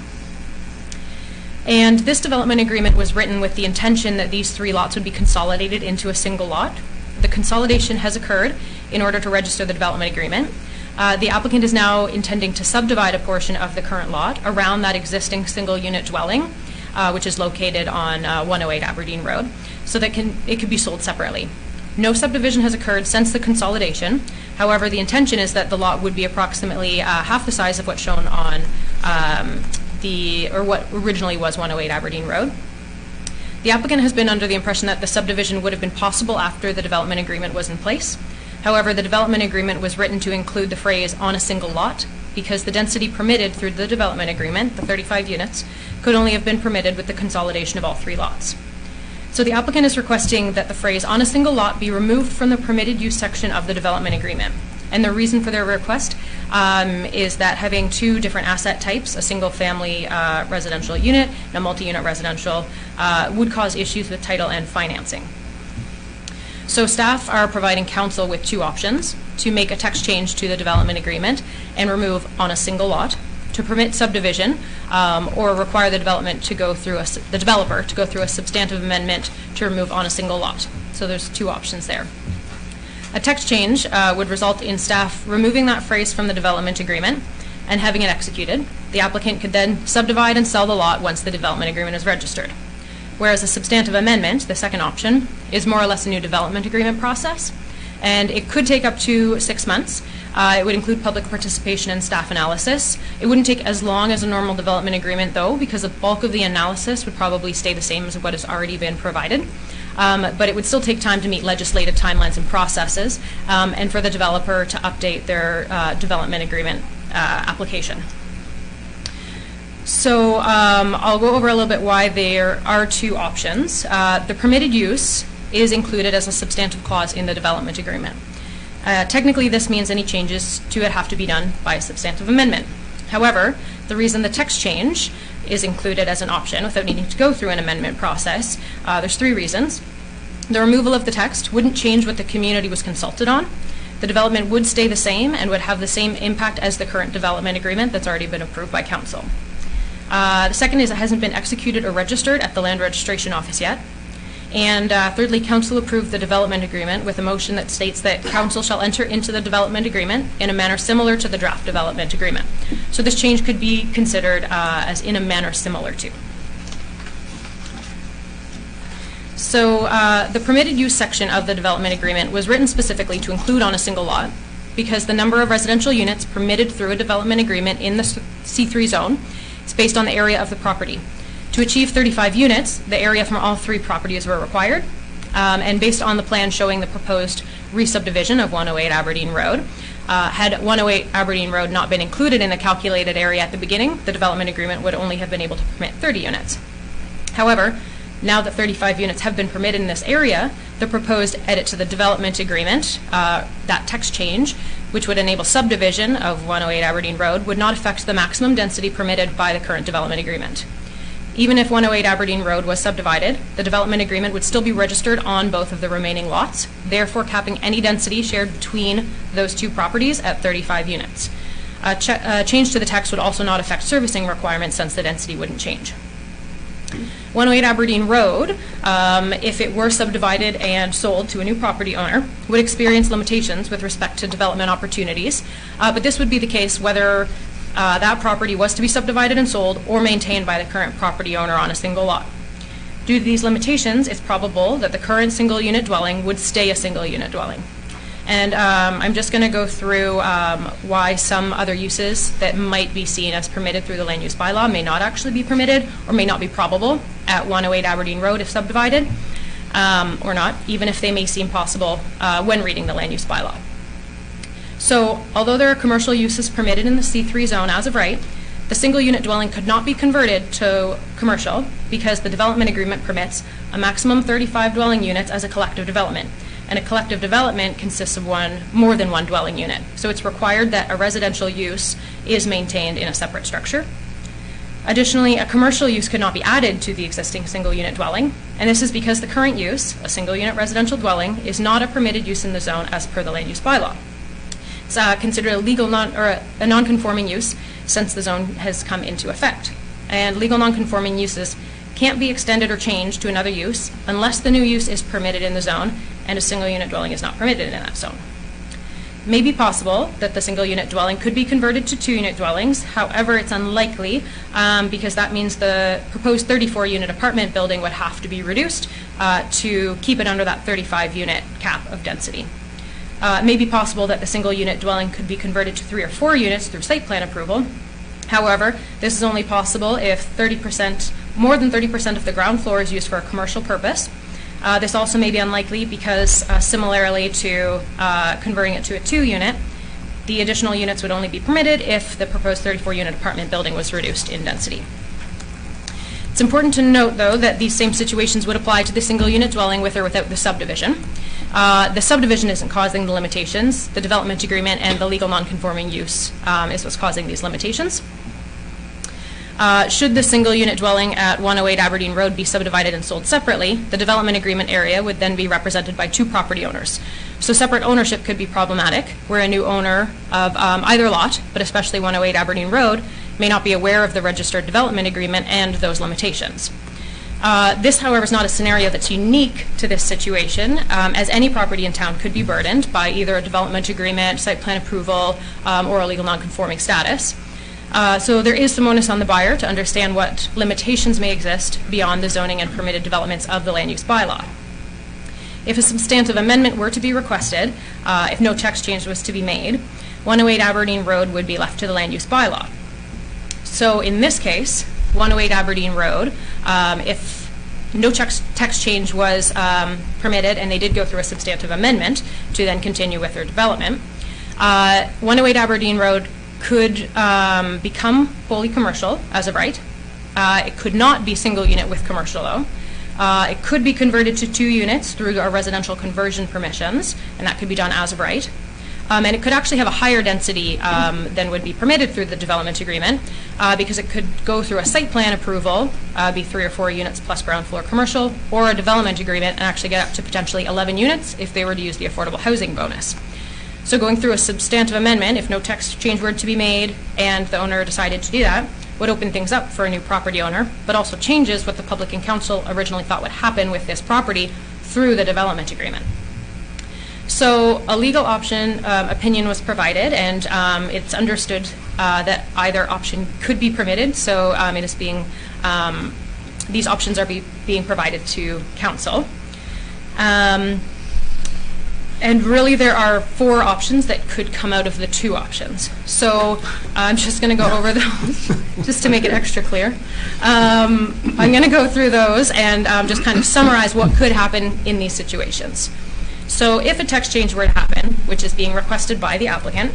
And this development agreement was written with the intention that these 3 lots would be consolidated into a single lot. The consolidation has occurred in order to register the development agreement. The applicant is now intending to subdivide a portion of the current lot around that existing single unit dwelling, which is located on 108 Aberdeen Road, so that it could be sold separately. No subdivision has occurred since the consolidation. However, the intention is that the lot would be approximately half the size of what's shown on what originally was 108 Aberdeen Road. The applicant has been under the impression that the subdivision would have been possible after the development agreement was in place. However, the development agreement was written to include the phrase "on a single lot" because the density permitted through the development agreement, the 35 units, could only have been permitted with the consolidation of all 3 lots. So the applicant is requesting that the phrase "on a single lot" be removed from the permitted use section of the development agreement. And the reason for their request is that having 2 different asset types, a single-family residential unit and a multi-unit residential, would cause issues with title and financing. So staff are providing council with two options: to make a text change to the development agreement and remove on a single lot, to permit subdivision, or require the developer to go through a substantive amendment to remove on a single lot. So there's two options there. A text change would result in staff removing that phrase from the development agreement and having it executed. The applicant could then subdivide and sell the lot once the development agreement is registered. Whereas a substantive amendment, the second option, is more or less a new development agreement process, and it could take up to 6 months. It would include public participation and staff analysis. It wouldn't take as long as a normal development agreement, though, because the bulk of the analysis would probably stay the same as what has already been provided. But it would still take time to meet legislative timelines and processes, and for the developer to update their development agreement application. So I'll go over a little bit why there are two options. The permitted use is included as a substantive clause in the development agreement. Technically, this means any changes to it have to be done by a substantive amendment. However, the reason the text change is included as an option without needing to go through an amendment process, there's three reasons. The removal of the text wouldn't change what the community was consulted on. The development would stay the same and would have the same impact as the current development agreement that's already been approved by council. The second is it hasn't been executed or registered at the land registration office yet. And thirdly, council approved the development agreement with a motion that states that council shall enter into the development agreement in a manner similar to the draft development agreement. So this change could be considered as in a manner similar to. So the permitted use section of the development agreement was written specifically to include on a single lot, because the number of residential units permitted through a development agreement in the C3 zone is based on the area of the property. To achieve 35 units, the area from all three properties were required, and based on the plan showing the proposed re-subdivision of 108 Aberdeen Road, had 108 Aberdeen Road not been included in the calculated area at the beginning, the development agreement would only have been able to permit 30 units. However, now that 35 units have been permitted in this area, the proposed edit to the development agreement, that text change, which would enable subdivision of 108 Aberdeen Road, would not affect the maximum density permitted by the current development agreement. Even if 108 Aberdeen Road was subdivided, the development agreement would still be registered on both of the remaining lots, therefore capping any density shared between those two properties at 35 units. A change to the text would also not affect servicing requirements since the density wouldn't change. 108 Aberdeen Road, if it were subdivided and sold to a new property owner, would experience limitations with respect to development opportunities, but this would be the case whether that property was to be subdivided and sold or maintained by the current property owner on a single lot. Due to these limitations, it's probable that the current single unit dwelling would stay a single unit dwelling. And I'm just going to go through why some other uses that might be seen as permitted through the land use bylaw may not actually be permitted or may not be probable at 108 Aberdeen Road if subdivided, or not, even if they may seem possible when reading the land use bylaw. So, although there are commercial uses permitted in the C3 zone as of right, the single unit dwelling could not be converted to commercial because the development agreement permits a maximum 35 dwelling units as a collective development. And a collective development consists of more than one dwelling unit. So it's required that a residential use is maintained in a separate structure. Additionally, a commercial use could not be added to the existing single unit dwelling, and this is because the current use, a single unit residential dwelling, is not a permitted use in the zone as per the land use bylaw. It's considered a legal a non-conforming use since the zone has come into effect. And legal non-conforming uses can't be extended or changed to another use unless the new use is permitted in the zone and a single unit dwelling is not permitted in that zone. It may be possible that the single unit dwelling could be converted to 2 unit dwellings. However, it's unlikely because that means the proposed 34 unit apartment building would have to be reduced to keep it under that 35 unit cap of density. It may be possible that the single unit dwelling could be converted to 3 or 4 units through site plan approval. However, this is only possible if more than 30% of the ground floor is used for a commercial purpose. This also may be unlikely because similarly to converting it to a 2 unit, the additional units would only be permitted if the proposed 34 unit apartment building was reduced in density. It's important to note, though, that these same situations would apply to the single unit dwelling with or without the subdivision. The subdivision isn't causing the limitations. The development agreement and the legal non-conforming use is what's causing these limitations. Should the single unit dwelling at 108 Aberdeen Road be subdivided and sold separately, the development agreement area would then be represented by two property owners. So separate ownership could be problematic, where a new owner of either lot, but especially 108 Aberdeen Road, may not be aware of the registered development agreement and those limitations. This, however, is not a scenario that's unique to this situation, as any property in town could be burdened by either a development agreement, site plan approval, or a legal non-conforming status. So there is some onus on the buyer to understand what limitations may exist beyond the zoning and permitted developments of the land use bylaw. If a substantive amendment were to be requested, if no text change was to be made, 108 Aberdeen Road would be left to the land use bylaw. So in this case, 108 Aberdeen Road, if no text change was permitted and they did go through a substantive amendment to then continue with their development, 108 Aberdeen Road could become fully commercial as of right. It could not be single unit with commercial though. It could be converted to 2 units through our residential conversion permissions, and that could be done as of right. And it could actually have a higher density than would be permitted through the development agreement, because it could go through a site plan approval, be 3 or 4 units plus ground floor commercial, or a development agreement and actually get up to potentially 11 units if they were to use the affordable housing bonus. So going through a substantive amendment, if no text change were to be made and the owner decided to do that, would open things up for a new property owner, but also changes what the public and council originally thought would happen with this property through the development agreement. So a legal option opinion was provided, and it's understood that either option could be permitted. So it is being these options are being provided to council. And really there are 4 options that could come out of the 2 options. So I'm just going to go over those just to make it extra clear. I'm going to go through those and just kind of summarize what could happen in these situations. So if a text change were to happen, which is being requested by the applicant,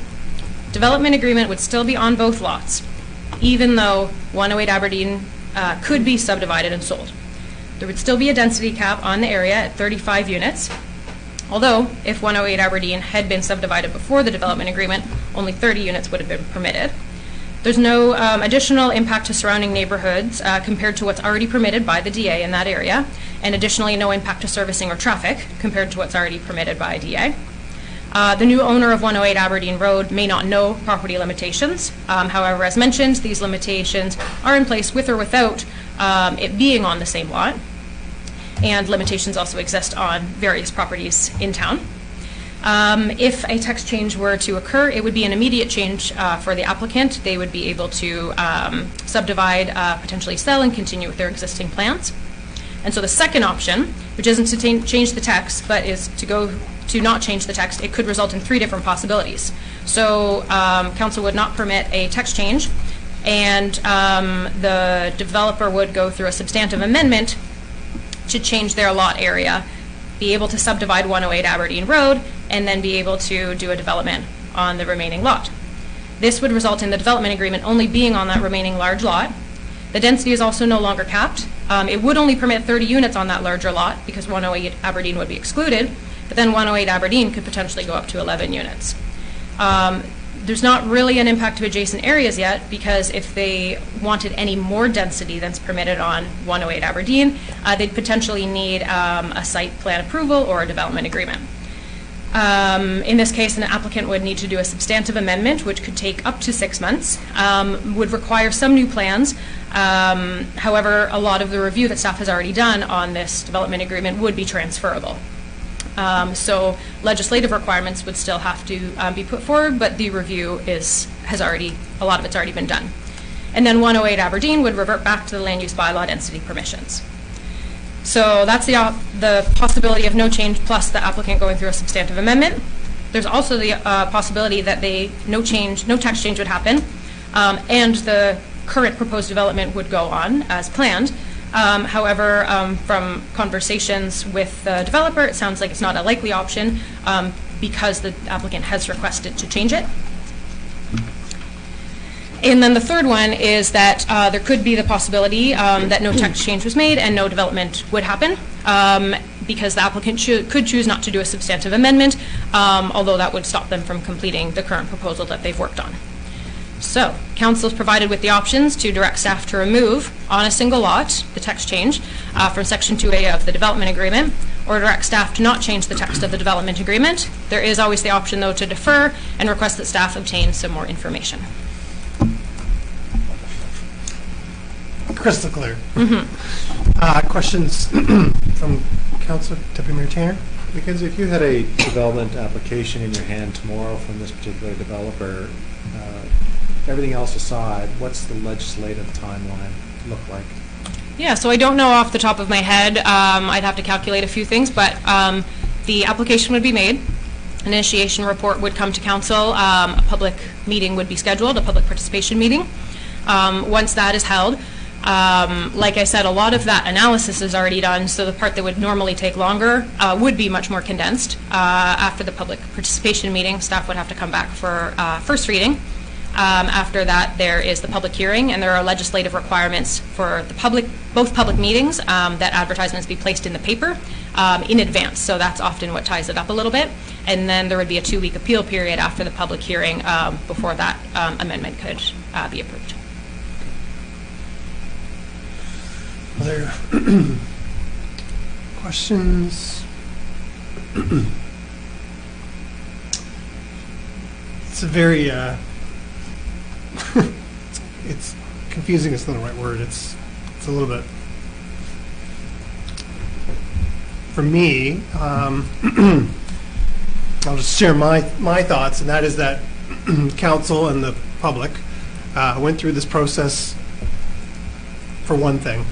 development agreement would still be on both lots, even though 108 Aberdeen could be subdivided and sold. There would still be a density cap on the area at 35 units, although if 108 Aberdeen had been subdivided before the development agreement, only 30 units would have been permitted. There's no additional impact to surrounding neighborhoods compared to what's already permitted by the DA in that area, and additionally no impact to servicing or traffic compared to what's already permitted by DA. The new owner of 108 Aberdeen Road may not know property limitations. However, as mentioned, these limitations are in place with or without it being on the same lot, and limitations also exist on various properties in town. If a text change were to occur, it would be an immediate change for the applicant. They would be able to subdivide, potentially sell, and continue with their existing plans. And so the second option, which isn't to change the text, but is to not change the text, it could result in 3 different possibilities. So council would not permit a text change, and the developer would go through a substantive amendment to change their lot area, be able to subdivide 108 Aberdeen Road, and then be able to do a development on the remaining lot. This would result in the development agreement only being on that remaining large lot. The density is also no longer capped. It would only permit 30 units on that larger lot because 108 Aberdeen would be excluded, but then 108 Aberdeen could potentially go up to 11 units. There's not really an impact to adjacent areas yet, because if they wanted any more density than's permitted on 108 Aberdeen, they'd potentially need a site plan approval or a development agreement. In this case, an applicant would need to do a substantive amendment, which could take up to 6 months, would require some new plans. However, a lot of the review that staff has already done on this development agreement would be transferable. So legislative requirements would still have to be put forward, but the review a lot of it's already been done. And then 108 Aberdeen would revert back to the land use bylaw density permissions. So that's the possibility of no change plus the applicant going through a substantive amendment. There's also the possibility that no text change would happen, and the current proposed development would go on as planned. However, from conversations with the developer, it sounds like it's not a likely option because the applicant has requested to change it. And then the third one is that there could be the possibility that no text change was made and no development would happen because the applicant could choose not to do a substantive amendment, although that would stop them from completing the current proposal that they've worked on. So, council is provided with the options to direct staff to remove on a single lot the text change from Section 2A of the development agreement, or direct staff to not change the text of the development agreement. There is always the option, though, to defer and request that staff obtain some more information. Crystal clear. Questions from Council Deputy Mayor Tanner? Mackenzie, if you had a development application in your hand tomorrow from this particular developer, everything else aside, what's the legislative timeline look like? Yeah, so I don't know off the top of my head. I'd have to calculate a few things, but the application would be made. An initiation report would come to council. A public meeting would be scheduled, a public participation meeting. Once that is held, like I said, a lot of that analysis is already done, so the part that would normally take longer would be much more condensed. After the public participation meeting, staff would have to come back for first reading. After that, there is the public hearing, and there are legislative requirements for the both public meetings that advertisements be placed in the paper in advance. So that's often what ties it up a little bit. And then there would be a 2-week appeal period after the public hearing before that amendment could be approved. Other questions? It's a very it's confusing. It's not the right word. It's a little bit. For me, I'll just share my thoughts, and that is that council and the public went through this process for one thing,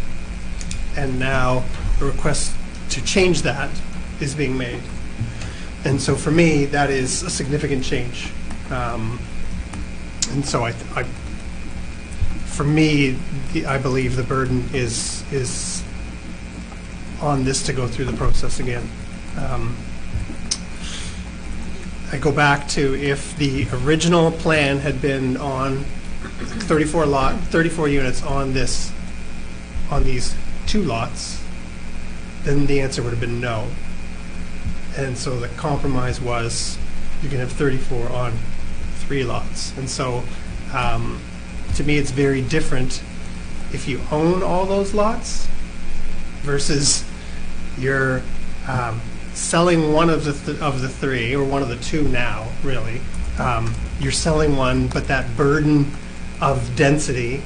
and now a request to change that is being made. And so for me, that is a significant change. And so for me, I believe the burden is on this to go through the process again. I go back to if the original plan had been on 34 units on these 2 lots, then the answer would have been no. And so the compromise was you can have 34 on 3 lots. And so to me, it's very different if you own all those lots versus you're selling one of the 3, or one of the 2 now, really. You're selling one, but that burden of density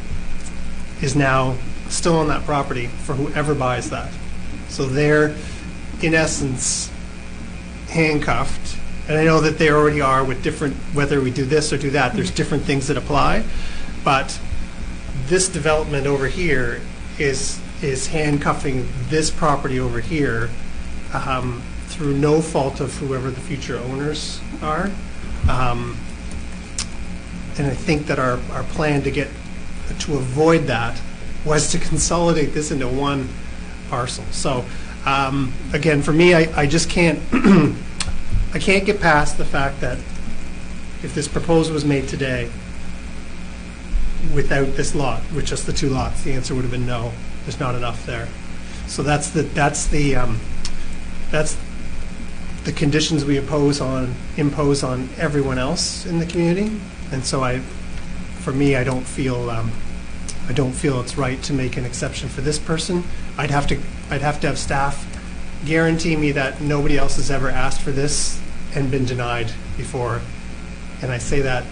is now still on that property for whoever buys that. So they're, in essence, handcuffed. And I know that they already are with different, whether we do this or do that, there's different things that apply. But this development over here is handcuffing this property over here through no fault of whoever the future owners are. And I think that our plan to avoid that was to consolidate this into one parcel. So again, for me, I just can't I can't get past the fact that if this proposal was made today without this lot, with just the 2 lots, the answer would have been no. There's not enough there. So that's the conditions we impose on everyone else in the community. And so for me, I don't feel it's right to make an exception for this person. I'd have to have staff guarantee me that nobody else has ever asked for this and been denied before. And I say that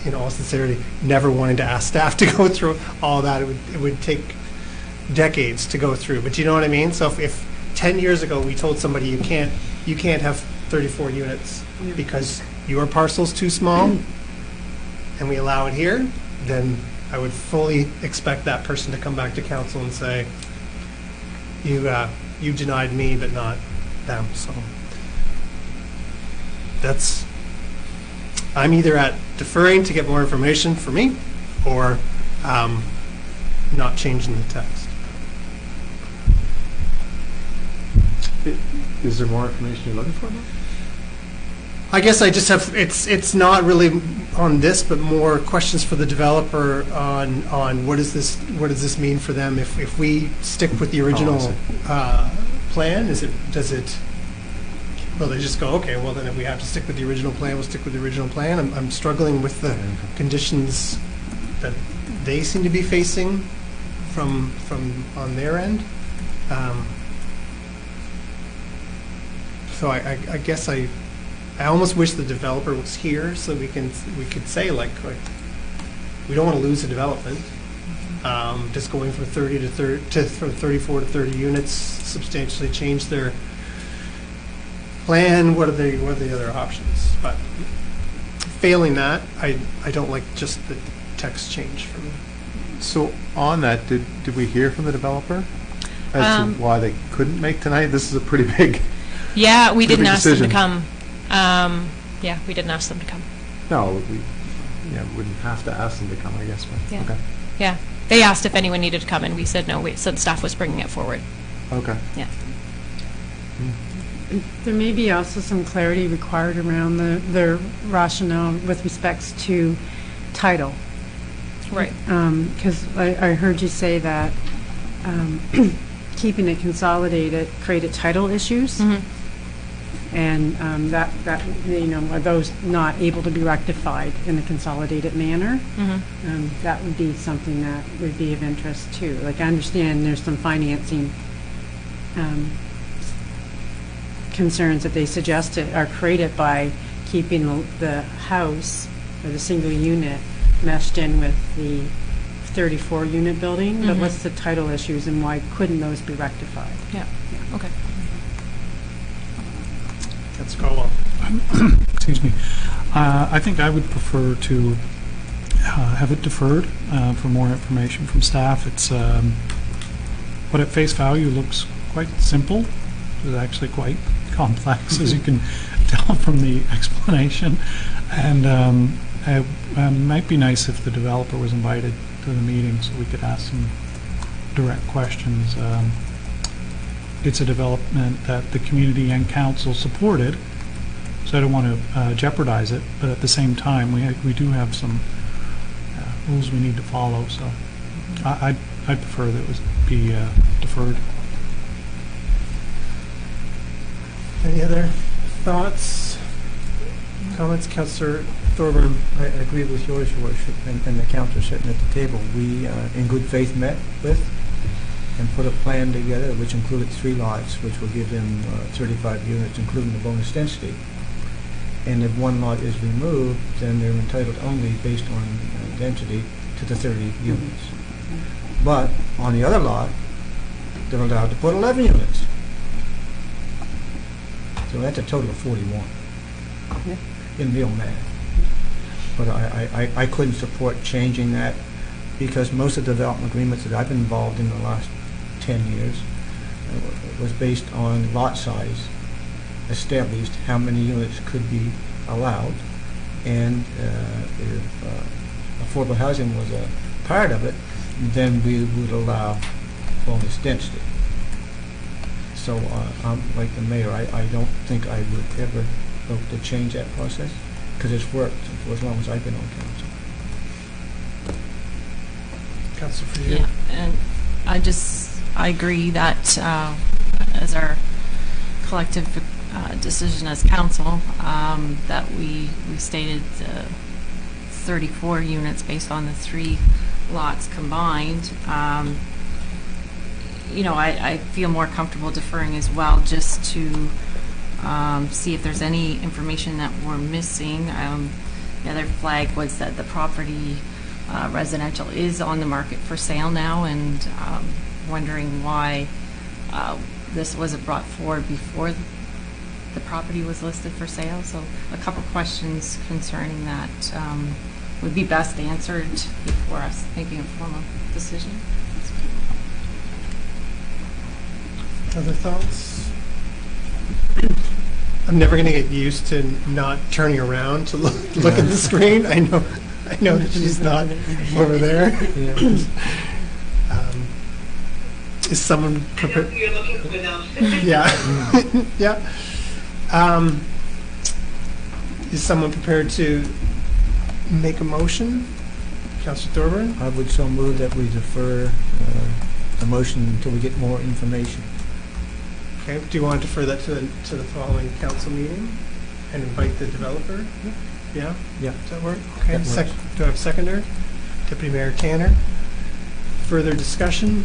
in all sincerity, never wanting to ask staff to go through all that. It would take decades to go through. But you know what I mean? So if 10 years ago we told somebody you can't have 34 units because your parcel's too small, and we allow it here, then I would fully expect that person to come back to council and say, you denied me, but not them. So I'm either at deferring to get more information for me, or not changing the text. Is there more information you're looking for? I guess I just have, it's not really on this, but more questions for the developer on what does this mean for them if we stick with the original plan? Well, they just go, okay, well, then if we have to stick with the original plan, we'll stick with the original plan. I'm struggling with the conditions that they seem to be facing from on their end. So I guess I almost wish the developer was here so we could say like we don't want to lose the development. Just going from 34 to 30 units substantially change their plan. What are the other options? But failing that, I don't like just the text change for me. So on that, did we hear from the developer as to why they couldn't make tonight? This is a pretty big. Yeah, we didn't ask them to decision. come. Yeah, we didn't ask them to come. No, we wouldn't have to ask them to come, I guess. But, Yeah. Okay. Yeah, they asked if anyone needed to come, and we said no. We said staff was bringing it forward. Okay. Yeah. There may be also some clarity required around the rationale with respects to title. Right. Because I heard you say that keeping it consolidated created title issues. And that are those not able to be rectified in a consolidated manner? That would be something that would be of interest too. Like, I understand there's some financing concerns that they suggested are created by keeping the house or the single unit meshed in with the 34-unit building. But what's the title issues and why couldn't those be rectified? Yeah. Okay. Let's go on. Excuse me. I think I would prefer to have it deferred for more information from staff. It's what at face value looks quite simple. It's actually quite complex, as you can tell from the explanation. And it might be nice if the developer was invited to the meeting so we could ask some direct questions. It's a development that the community and council supported, so I don't want to jeopardize it, but at the same time, we do have some rules we need to follow, so I'd prefer that it was be deferred. Any other thoughts, comments? Councillor Thorburn? I agree with yours, Your Worship, and the council sitting at the table. We, in good faith, met with and put a plan together which included 3 lots, which will give them 35 units, including the bonus density. And if one lot is removed, then they're entitled only based on density to the 30 units. But on the other lot, they're allowed to put 11 units. So that's a total of 41 in real math. But I couldn't support changing that because most of the development agreements that I've been involved in the last 10 years was based on lot size, established how many units could be allowed, and if affordable housing was a part of it, then we would allow bonus density. So I'm like the mayor, I don't think I would ever vote to change that process because it's worked for as long as I've been on council. Councillor for you. Yeah, and I agree that as our collective decision as council, that we stated 34 units based on the 3 lots combined. I feel more comfortable deferring as well, just to see if there's any information that we're missing. The other flag was that the property residential is on the market for sale now, and wondering why this wasn't brought forward before the property was listed for sale. So a couple questions concerning that would be best answered before us making a formal decision. Other thoughts? I'm never going to get used to not turning around to look at the screen. I know that she's not over there. Is someone prepared? You're looking for enough. Yeah. Yeah. Is someone prepared to make a motion? Councillor Thorburn? I would so move that we defer the motion until we get more information. Okay, do you want to defer that to the following council meeting and invite the developer? Yeah? Yeah. Does that work? Okay, That works. do I have a seconder? Deputy Mayor Tanner. Further discussion?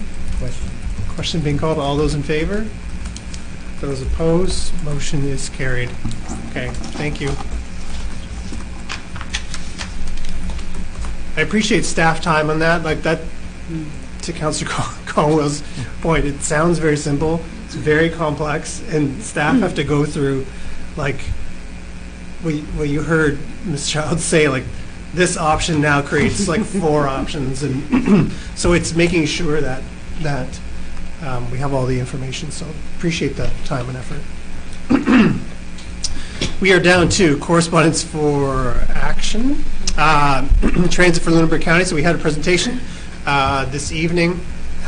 Question being called. All those in favor? Those opposed? Motion is carried. Okay, thank you. I appreciate staff time on that. Like that, to Councillor Colwell's point, it sounds very simple. It's very complex, and staff have to go through, like, what you heard Ms. Childs say, like, this option now creates like 4 options, and so it's making sure that we have all the information. So appreciate the time and effort. We are down to correspondence for action. Transit for Lunenburg County. So we had a presentation this evening,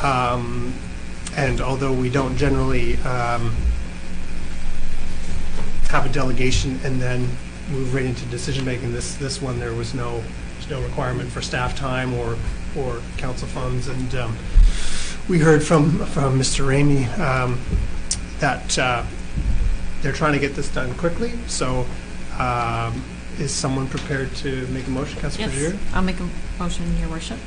and although we don't generally have a delegation and then move right into decision making, this one there's no requirement for staff time or council funds, and we heard from Mr. Ramey that they're trying to get this done quickly. So is someone prepared to make a motion? Councilor Yes, Bergier? I'll make a motion, Your Worship,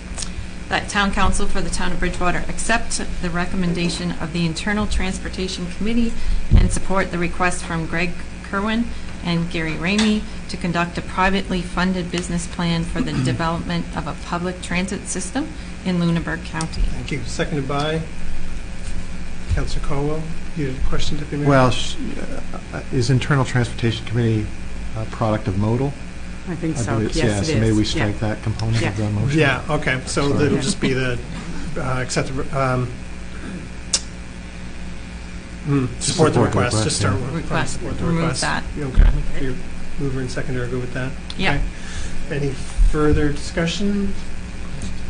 that Town Council for the Town of Bridgewater accept the recommendation of the Internal Transportation Committee and support the request from Greg Kerwin and Gary Ramey to conduct a privately funded business plan for the development of a public transit system in Lunenburg County. Thank you. Seconded by Councilor Colwell. You had a question, Deputy Mayor? Well, is Internal Transportation Committee a product of modal? I think so. believe- Yes, yeah, it so is. maybe we Yeah. strike that component Yeah. of the motion. Yeah, okay, so Sorry. it'll just be the accept, support the request, just start with Request, support the remove request. that. You okay? Your mover and seconder are good with that? Yeah. Okay. Any further discussion?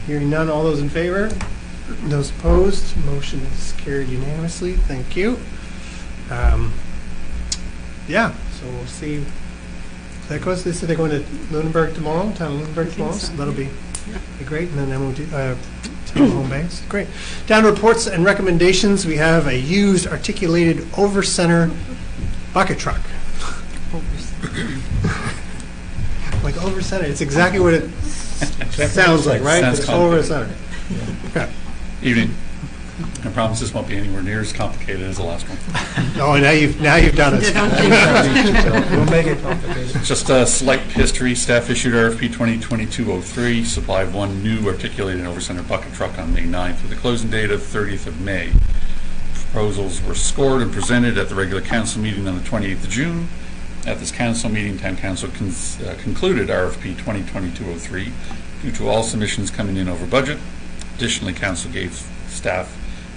Hearing none, all those in favor? Those opposed? Motion is carried unanimously, thank you. Yeah, so we'll see. That goes, they said they're going to Lunenburg tomorrow, town of Lunenburg tomorrow, so that'll be great, and then we'll do, town home base, great. Down to reports and recommendations, we have a used articulated over center bucket truck. Like over center, it's exactly what it sounds like, right? Sounds It's over complicated. center. Okay. Evening. I promise this won't be anywhere near as complicated as the last one. Oh, now you've done it. We'll make it complicated. Just a slight history. Staff issued RFP 2022-03, supply of one new articulated over-center bucket truck on May 9th with a closing date of 30th of May. Proposals were scored and presented at the regular council meeting on the 28th of June. At this council meeting, Town Council concluded RFP 2022-03 due to all submissions coming in over budget. Additionally, council gave staff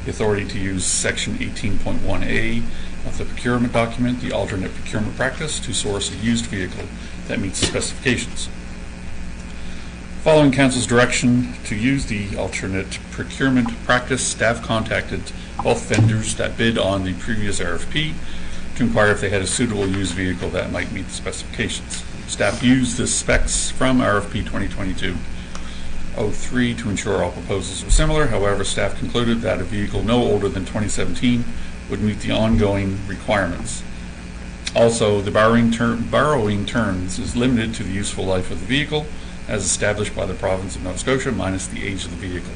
the authority to use section 18.1A of the procurement document, the alternate procurement practice, to source a used vehicle that meets the specifications. Following council's direction to use the alternate procurement practice, staff contacted both vendors that bid on the previous RFP to inquire if they had a suitable used vehicle that might meet the specifications. Staff used the specs from RFP 2022-03 to ensure all proposals were similar. However, staff concluded that a vehicle no older than 2017 would meet the ongoing requirements. Also, the borrowing terms is limited to the useful life of the vehicle as established by the province of Nova Scotia minus the age of the vehicle.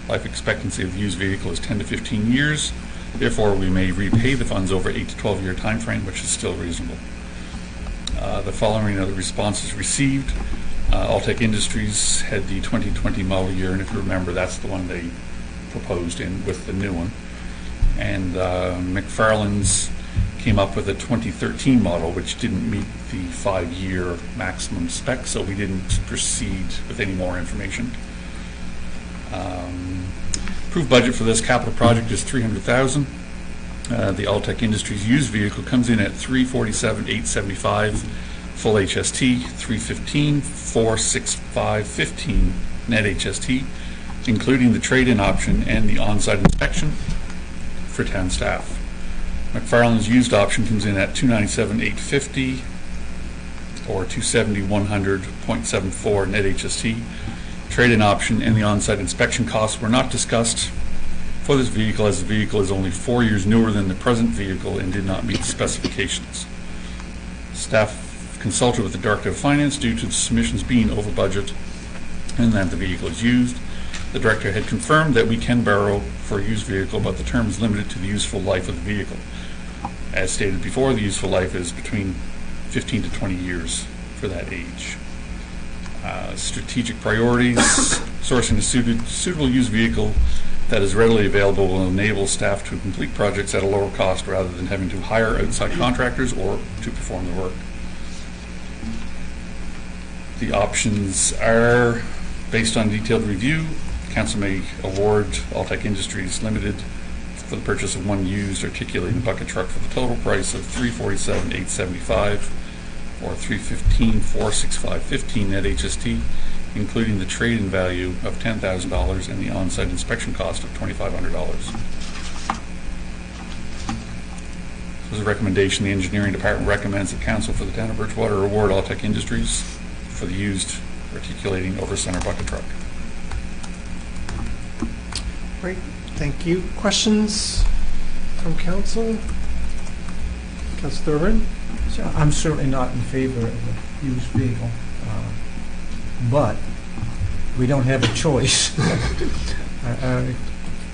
Life expectancy of the used vehicle is 10 to 15 years. Therefore, we may repay the funds over 8 to 12 year time frame, which is still reasonable. The following are the responses received. Alltech Industries had the 2020 model year, and if you remember, that's the one they proposed in with the new one. And McFarland's came up with a 2013 model, which didn't meet the 5-year maximum spec, so we didn't proceed with any more information. Approved budget for this capital project is $300,000. The Alltech Industries used vehicle comes in at $347,875 full HST, $315,465.15 net HST, including the trade-in option and the on-site inspection for town staff. McFarland's used option comes in at $297,850 or $270,100.74 net HST. Trade-in option and the on-site inspection costs were not discussed for this vehicle, as the vehicle is only 4 years newer than the present vehicle and did not meet the specifications. Staff consulted with the Director of Finance due to the submissions being over budget and that the vehicle is used. The Director had confirmed that we can borrow for a used vehicle, but the term is limited to the useful life of the vehicle. As stated before, the useful life is between 15 to 20 years for that age. Strategic priorities, sourcing a suitable used vehicle that is readily available will enable staff to complete projects at a lower cost rather than having to hire outside contractors or to perform the work. The options are, based on detailed review, Council may award Altech Industries Limited for the purchase of one used articulating bucket truck for the total price of $347,875 or $315,465.15 net HST, including the trade-in value of $10,000 and the on-site inspection cost of $2,500. As a recommendation, the Engineering Department recommends that Council for the Town of Bridgewater award Altech Industries for the used articulating over-center bucket truck. Great, thank you. Questions from council? Councilor Thorburn? So I'm certainly not in favor of a used vehicle, but we don't have a choice. Our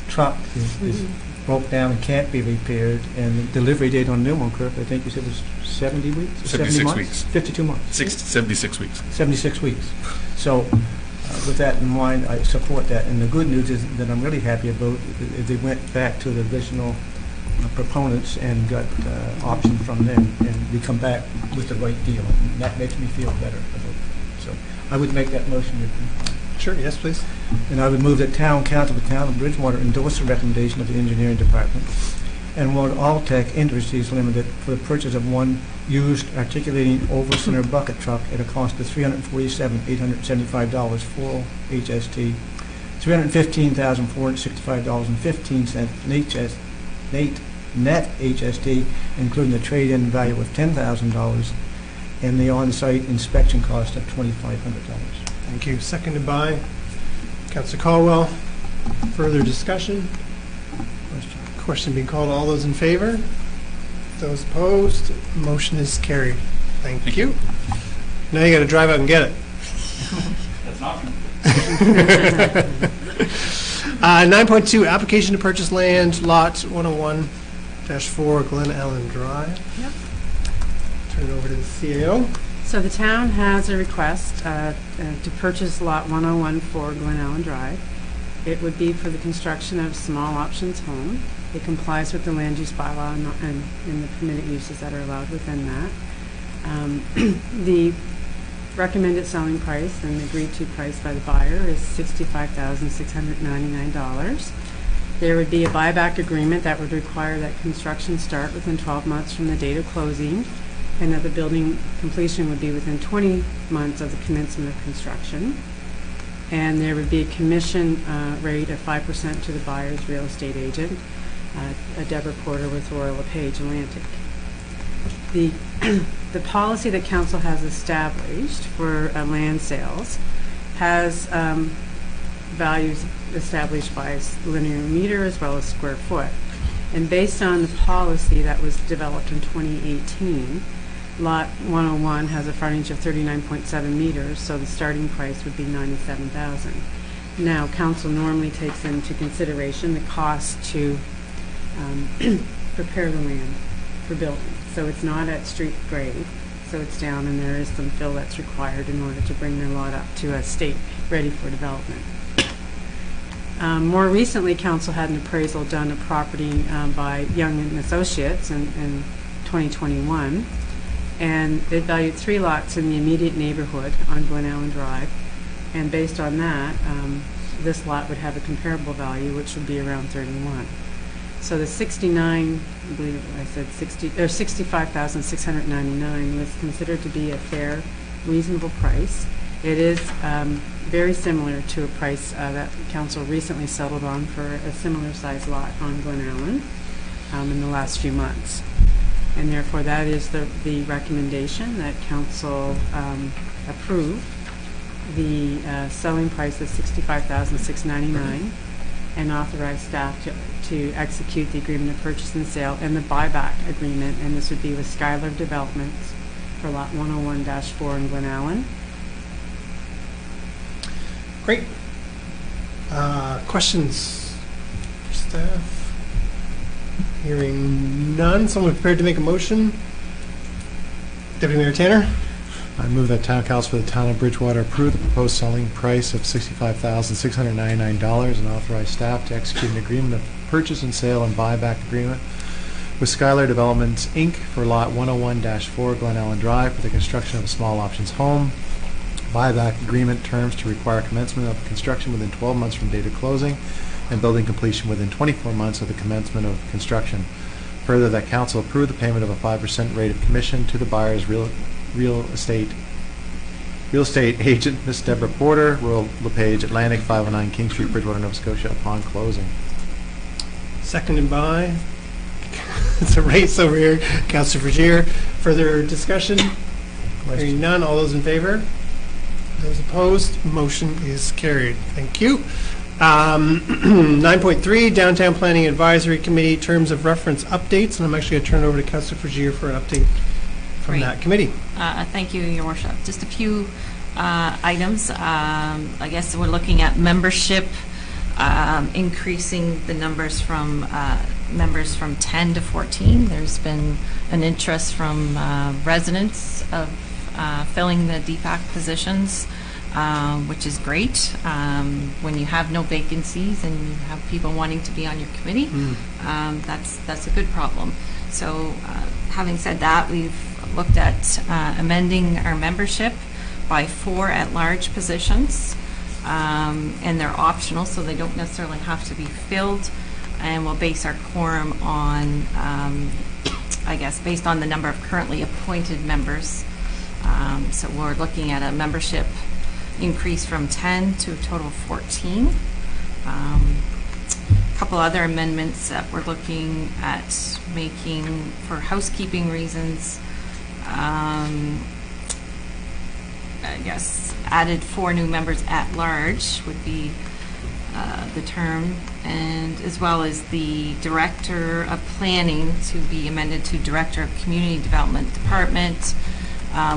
truck is broke down and can't be repaired, and the delivery date on the new one, Kirk, I think you said was 70 weeks? Or 76 months? weeks. 52 months. 76 weeks. 76 weeks. So with that in mind, I support that. And the good news is that I'm really happy about is they went back to the original proponents and got option from them, and we come back with the right deal. And that makes me feel better about it. So I would make that motion. Sure, yes, please. And I would move that Town Council of the Town of Bridgewater endorse the recommendation of the Engineering Department and award Altech Industries Limited for the purchase of one used articulating over-center bucket truck at a cost of $347,875 full HST, $315,465.15 net HST, including the trade-in value of $10,000 and the on-site inspection cost of $2,500. Thank you. Seconded by Councilor Caldwell. Further discussion? Question being called. All those in favor? Those opposed? Motion is carried. Thank you. Now you got to drive out and get it. That's an option. 9.2, application to purchase land, lot 101-4 Glen Allen Drive. Yep. Turn it over to the CAO. So the town has a request to purchase lot 101-4 Glen Allen Drive. It would be for the construction of small options home. It complies with the land use bylaw and the permitted uses that are allowed within that. The recommended selling price and agreed to price by the buyer is $65,699. There would be a buyback agreement that would require that construction start within 12 months from the date of closing, and that the building completion would be within 20 months of the commencement of construction. And there would be a commission rate of 5% to the buyer's real estate agent, Deborah Porter with Royal LePage Atlantic. The policy that council has established for land sales has values established by linear meter as well as square foot. And based on the policy that was developed in 2018, Lot 101 has a frontage of 39.7 meters, so the starting price would be $97,000. Now, council normally takes into consideration the cost to prepare the land for building. So it's not at street grade, so it's down, and there is some fill that's required in order to bring their lot up to a state ready for development. More recently, council had an appraisal done of property by Young and Associates in 2021, and it valued 3 lots in the immediate neighborhood on Glen Allen Drive, and based on that, this lot would have a comparable value, which would be around 31. So the I believe I said 65,699 was considered to be a fair, reasonable price. It is very similar to a price that council recently settled on for a similar size lot on Glen Allen in the last few months. And therefore, that is the recommendation that council approve the selling price of $65,699 and authorize staff to execute the agreement of purchase and sale and the buyback agreement, and this would be with Skylar Developments for lot 101-4 in Glen Allen. Great. Questions for staff? Hearing none. Someone prepared to make a motion? Deputy Mayor Tanner? I move that town council for the town of Bridgewater approve the proposed selling price of $65,699 and authorize staff to execute an agreement of purchase and sale and buyback agreement with Skylar Developments, Inc. for lot 101-4 Glen Allen Drive for the construction of a small options home. Buyback agreement terms to require commencement of construction within 12 months from date of closing and building completion within 24 months of the commencement of construction. Further, that council approve the payment of a 5% rate of commission to the buyer's real estate agent, Miss Deborah Porter, Royal LePage, Atlantic, 509 King Street, Bridgewater, Nova Scotia, upon closing. Seconded by, it's a race over here, Councilor Vergier. Further discussion? Hearing none. All those in favor? Those opposed? Motion is carried. Thank you. 9.3, Downtown Planning Advisory Committee Terms of Reference Updates, and I'm actually going to turn it over to Councilor Vergier for an update from Great. that committee. Thank you, Your Worship. Just a few items. I guess we're looking at membership, increasing the numbers from members from 10 to 14. There's been an interest from residents of filling the DPAC positions, which is great. When you have no vacancies and you have people wanting to be on your committee, that's a good problem. So having said that, we've looked at amending our membership by 4 at-large positions, and they're optional, so they don't necessarily have to be filled, and we'll base our quorum on, I guess, based on the number of currently appointed members. So we're looking at a membership increase from 10 to a total of 14. A couple other amendments that we're looking at making for housekeeping reasons. I guess added 4 new members at large would be the term, and as well as the Director of Planning to be amended to Director of Community Development Department.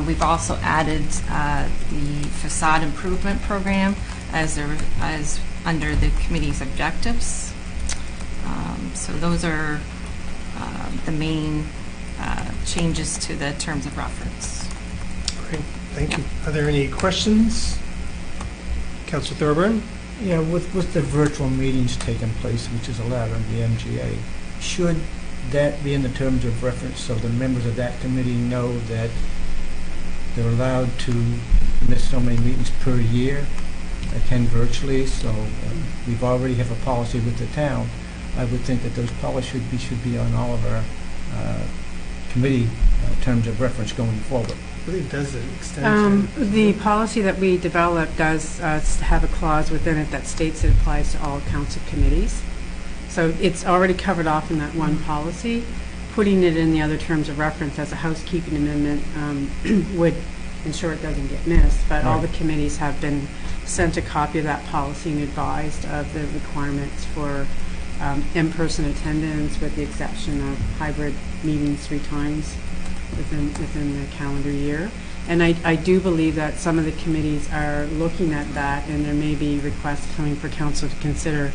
We've also added the Facade Improvement Program as under the committee's objectives. So those are the main changes to the terms of reference. Great, thank you. Are there any questions? Councilor Thorburn? Yeah, with the virtual meetings taking place, which is allowed under the MGA, should that be in the terms of reference so the members of that committee know that they're allowed to miss so many meetings per year, attend virtually? So we've already have a policy with the town. I would think that those policies should be on all of our committee terms of reference going forward. I believe it does extend to... The policy that we developed does have a clause within it that states it applies to all council committees. So it's already covered off in that one policy. Putting it in the other terms of reference as a housekeeping amendment would ensure it doesn't get missed, but all the committees have been sent a copy of that policy and advised of the requirements for in-person attendance, with the exception of hybrid meetings 3 times within the calendar year. And I do believe that some of the committees are looking at that, and there may be requests coming for council to consider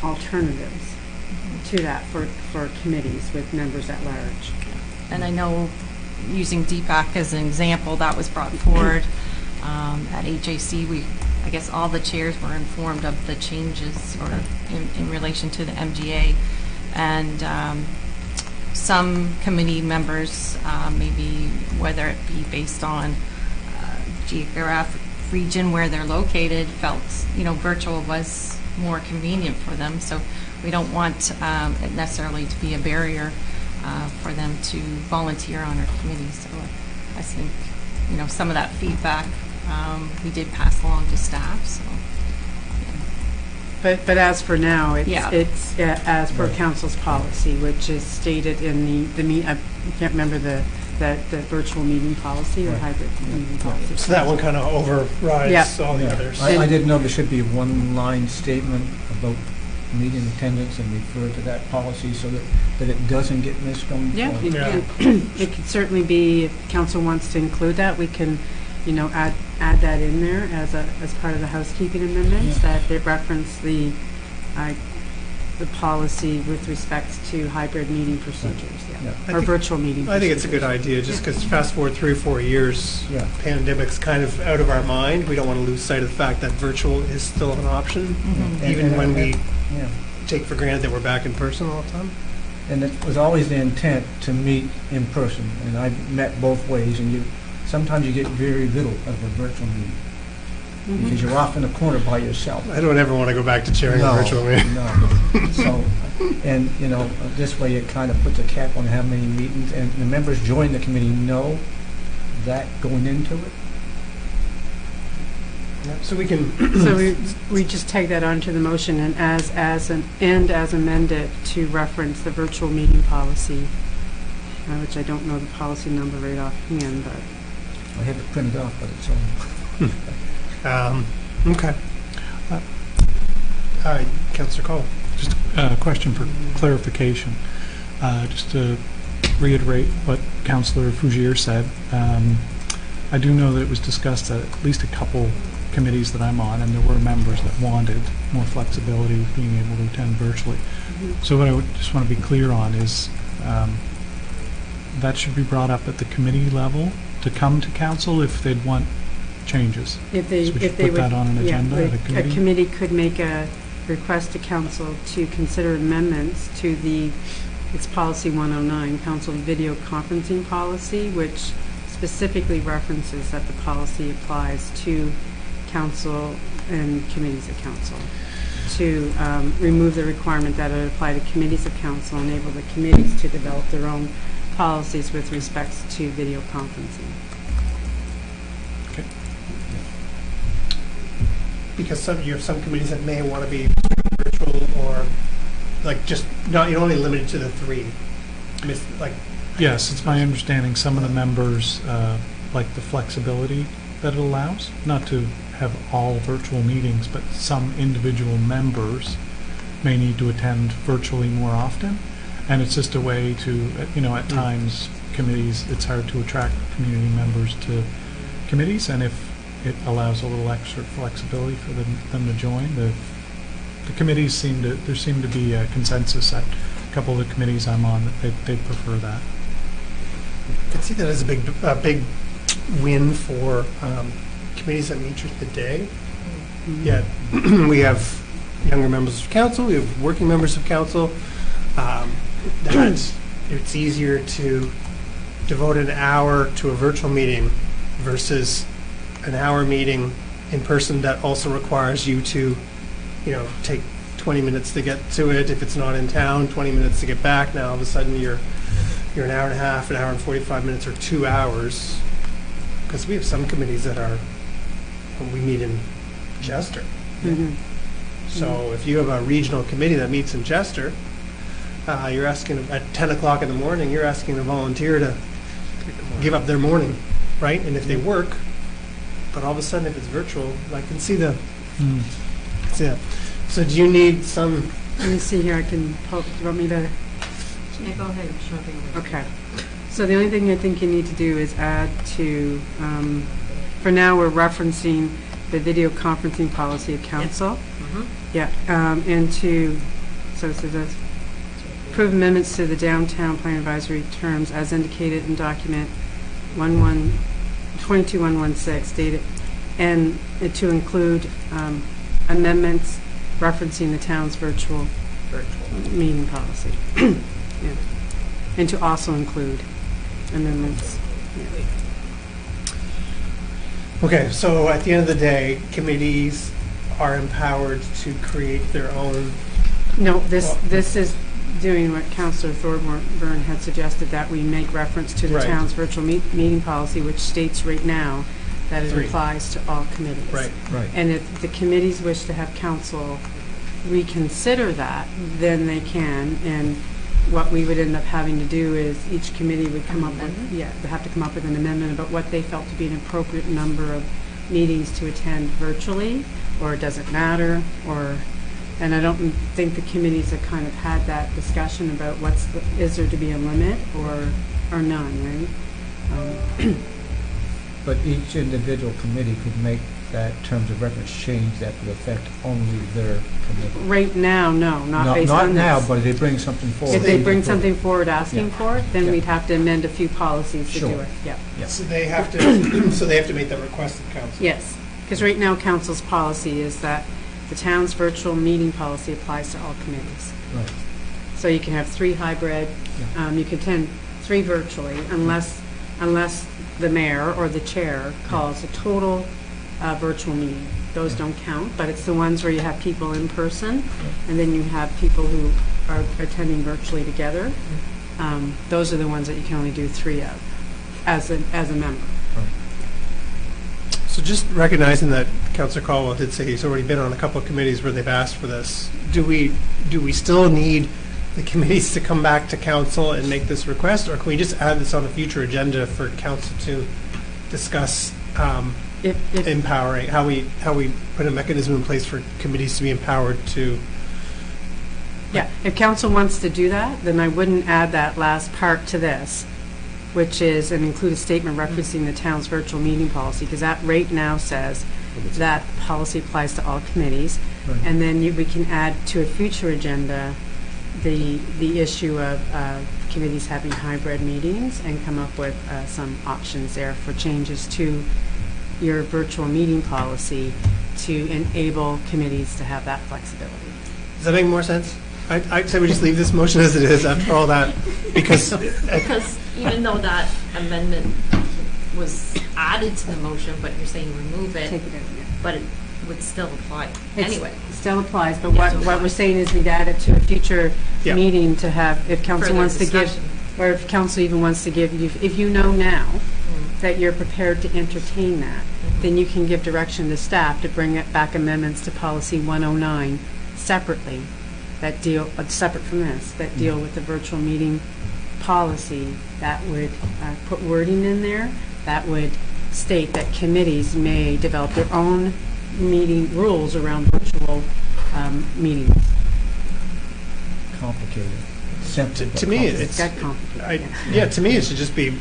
alternatives to that for committees with members at large. And I know, using DPAC as an example, that was brought forward at HAC. I guess all the chairs were informed of the changes or in relation to the MGA, and some committee members, maybe whether it be based on geographic region where they're located, felt virtual was more convenient for them. So we don't want it necessarily to be a barrier for them to volunteer on our committee. So I think some of that feedback we did pass along to staff. So. But as for now, it's as per council's policy, which is stated in the I can't remember the that virtual meeting policy or hybrid meeting policy. So that one kind of overrides Yeah. all the others. I didn't know there should be a one-line statement about meeting attendance and refer to that policy so that it doesn't get missed going Yeah, forward. it could certainly be, if council wants to include that, we can, add that in there as part of the housekeeping amendments, that they reference the policy with respect to hybrid meeting procedures, or virtual meeting procedures. I think it's a good idea, just because fast forward 3 or 4 years, pandemic's kind of out of our mind. We don't want to lose sight of the fact that virtual is still an option, even when we take for granted that we're back in person all the time. And it was always the intent to meet in person, and I've met both ways, and sometimes you get very little of a virtual meeting. Because you're off in a corner by yourself. I don't ever want to go back to chairing a virtual meeting. No. So, and this way it kind of puts a cap on how many meetings, and the members join the committee know that going into it. So we can. So we just tag that onto the motion and as amended to reference the virtual meeting policy, which I don't know the policy number right offhand, but I have it printed off, but it's on. Okay. Councillor Cole. Just a question for clarification. Just to reiterate what Councillor Fougere said, I do know that it was discussed at least a couple committees that I'm on, and there were members that wanted more flexibility with being able to attend virtually. So what I would just want to be clear on is that should be brought up at the committee level to come to council if they'd want changes. If they So we should would, put that on an agenda at a committee? A committee could make a request to council to consider amendments to it's policy 109, council video conferencing policy, which specifically references that the policy applies to council and committees of council, to remove the requirement that it apply to committees of council, enable the committees to develop their own policies with respects to video conferencing. Because you have some committees that may want to be virtual or just not, you're only limited to the 3. Yes, it's my understanding some of the members like the flexibility that it allows, not to have all virtual meetings, but some individual members may need to attend virtually more often. And it's just a way to, at times committees, it's hard to attract community members to committees, and if it allows a little extra flexibility for them to join. The committees there seemed to be a consensus at a couple of the committees I'm on that they prefer that. I could see that as a big win for committees that meet during the day. Yeah, we have younger members of council, we have working members of council. That it's easier to devote an hour to a virtual meeting versus an hour meeting in person that also requires you to, take 20 minutes to get to it. If it's not in town, 20 minutes to get back. Now all of a sudden you're an hour and a half, an hour and 45 minutes, or 2 hours. Because we have some committees that we meet in Chester. So if you have a regional committee that meets in Chester, you're asking at 10 o'clock in the morning, you're asking a volunteer to give up their morning, right? And if they work, but all of a sudden, if it's virtual, I can see the. Yeah. So do you need some? Let me see here. I can poke. Do you want me to? Yeah, go ahead. Okay. So the only thing I think you need to do is add to. For now, we're referencing the video conferencing policy of council. Yeah. And so it says approve amendments to the downtown plan advisory terms as indicated in document 22116 dated, and to include amendments referencing the town's virtual meeting policy. And to also include amendments. Okay, so at the end of the day, committees are empowered to create their own. No, this is doing what Councillor Thorburn had suggested, that we make reference to the town's virtual meeting policy, which states right now that it applies to all committees. Right. And if the committees wish to have council reconsider that, then they can. And what we would end up having to do is each committee would come up with, they have to come up with an amendment about what they felt to be an appropriate number of meetings to attend virtually, or does it matter, and I don't think the committees have kind of had that discussion about is there to be a limit or none, right? But each individual committee could make that terms of reference change that would affect only their committee. Right now, no, not based on Not now, this. but if they bring something forward. If they bring something forward asking Yeah. for it, then Yeah. we'd have to amend a few policies to do Sure. it, yeah. So they have to, make that request of council. Yes, because right now, council's policy is that the town's virtual meeting policy applies to all committees. Right. So you can have 3 hybrid, you can attend 3 virtually, unless the mayor or the chair calls a total virtual meeting. Those don't count, but it's the ones where you have people in person, and then you have people who are attending virtually together. Those are the ones that you can only do 3 of as a member. So just recognizing that Councillor Caldwell did say he's already been on a couple of committees where they've asked for this, do we still need the committees to come back to council and make this request, or can we just add this on a future agenda for council to discuss empowering, how we put a mechanism in place for committees to be empowered to? Yeah, if council wants to do that, then I wouldn't add that last part to this, which is, and include a statement referencing the town's virtual meeting policy, because that right now says that policy applies to all committees. Right. And then we can add to a future agenda the issue of committees having hybrid meetings, and come up with some options there for changes to your virtual meeting policy to enable committees to have that flexibility. Does that make more sense? I'd say we just leave this motion as it is after all that, because even though that amendment was added to the motion, but you're saying remove it, Take it out, yeah. but it would still apply It's- anyway. It still applies, but Yeah, what we're saying is we'd add it to a future Yeah. meeting to have, if council Further wants to give, discussion. or if council even wants to give, if you know now that you're prepared to entertain that, then you can give direction to staff to bring it back amendments to policy 109 separately, that deal, separate from this, that deal with the virtual meeting policy, that would put wording in there, that would state that committees may develop their own meeting rules around virtual meetings. Complicated. Simple. To me, it's Got complicated. to me, it should just be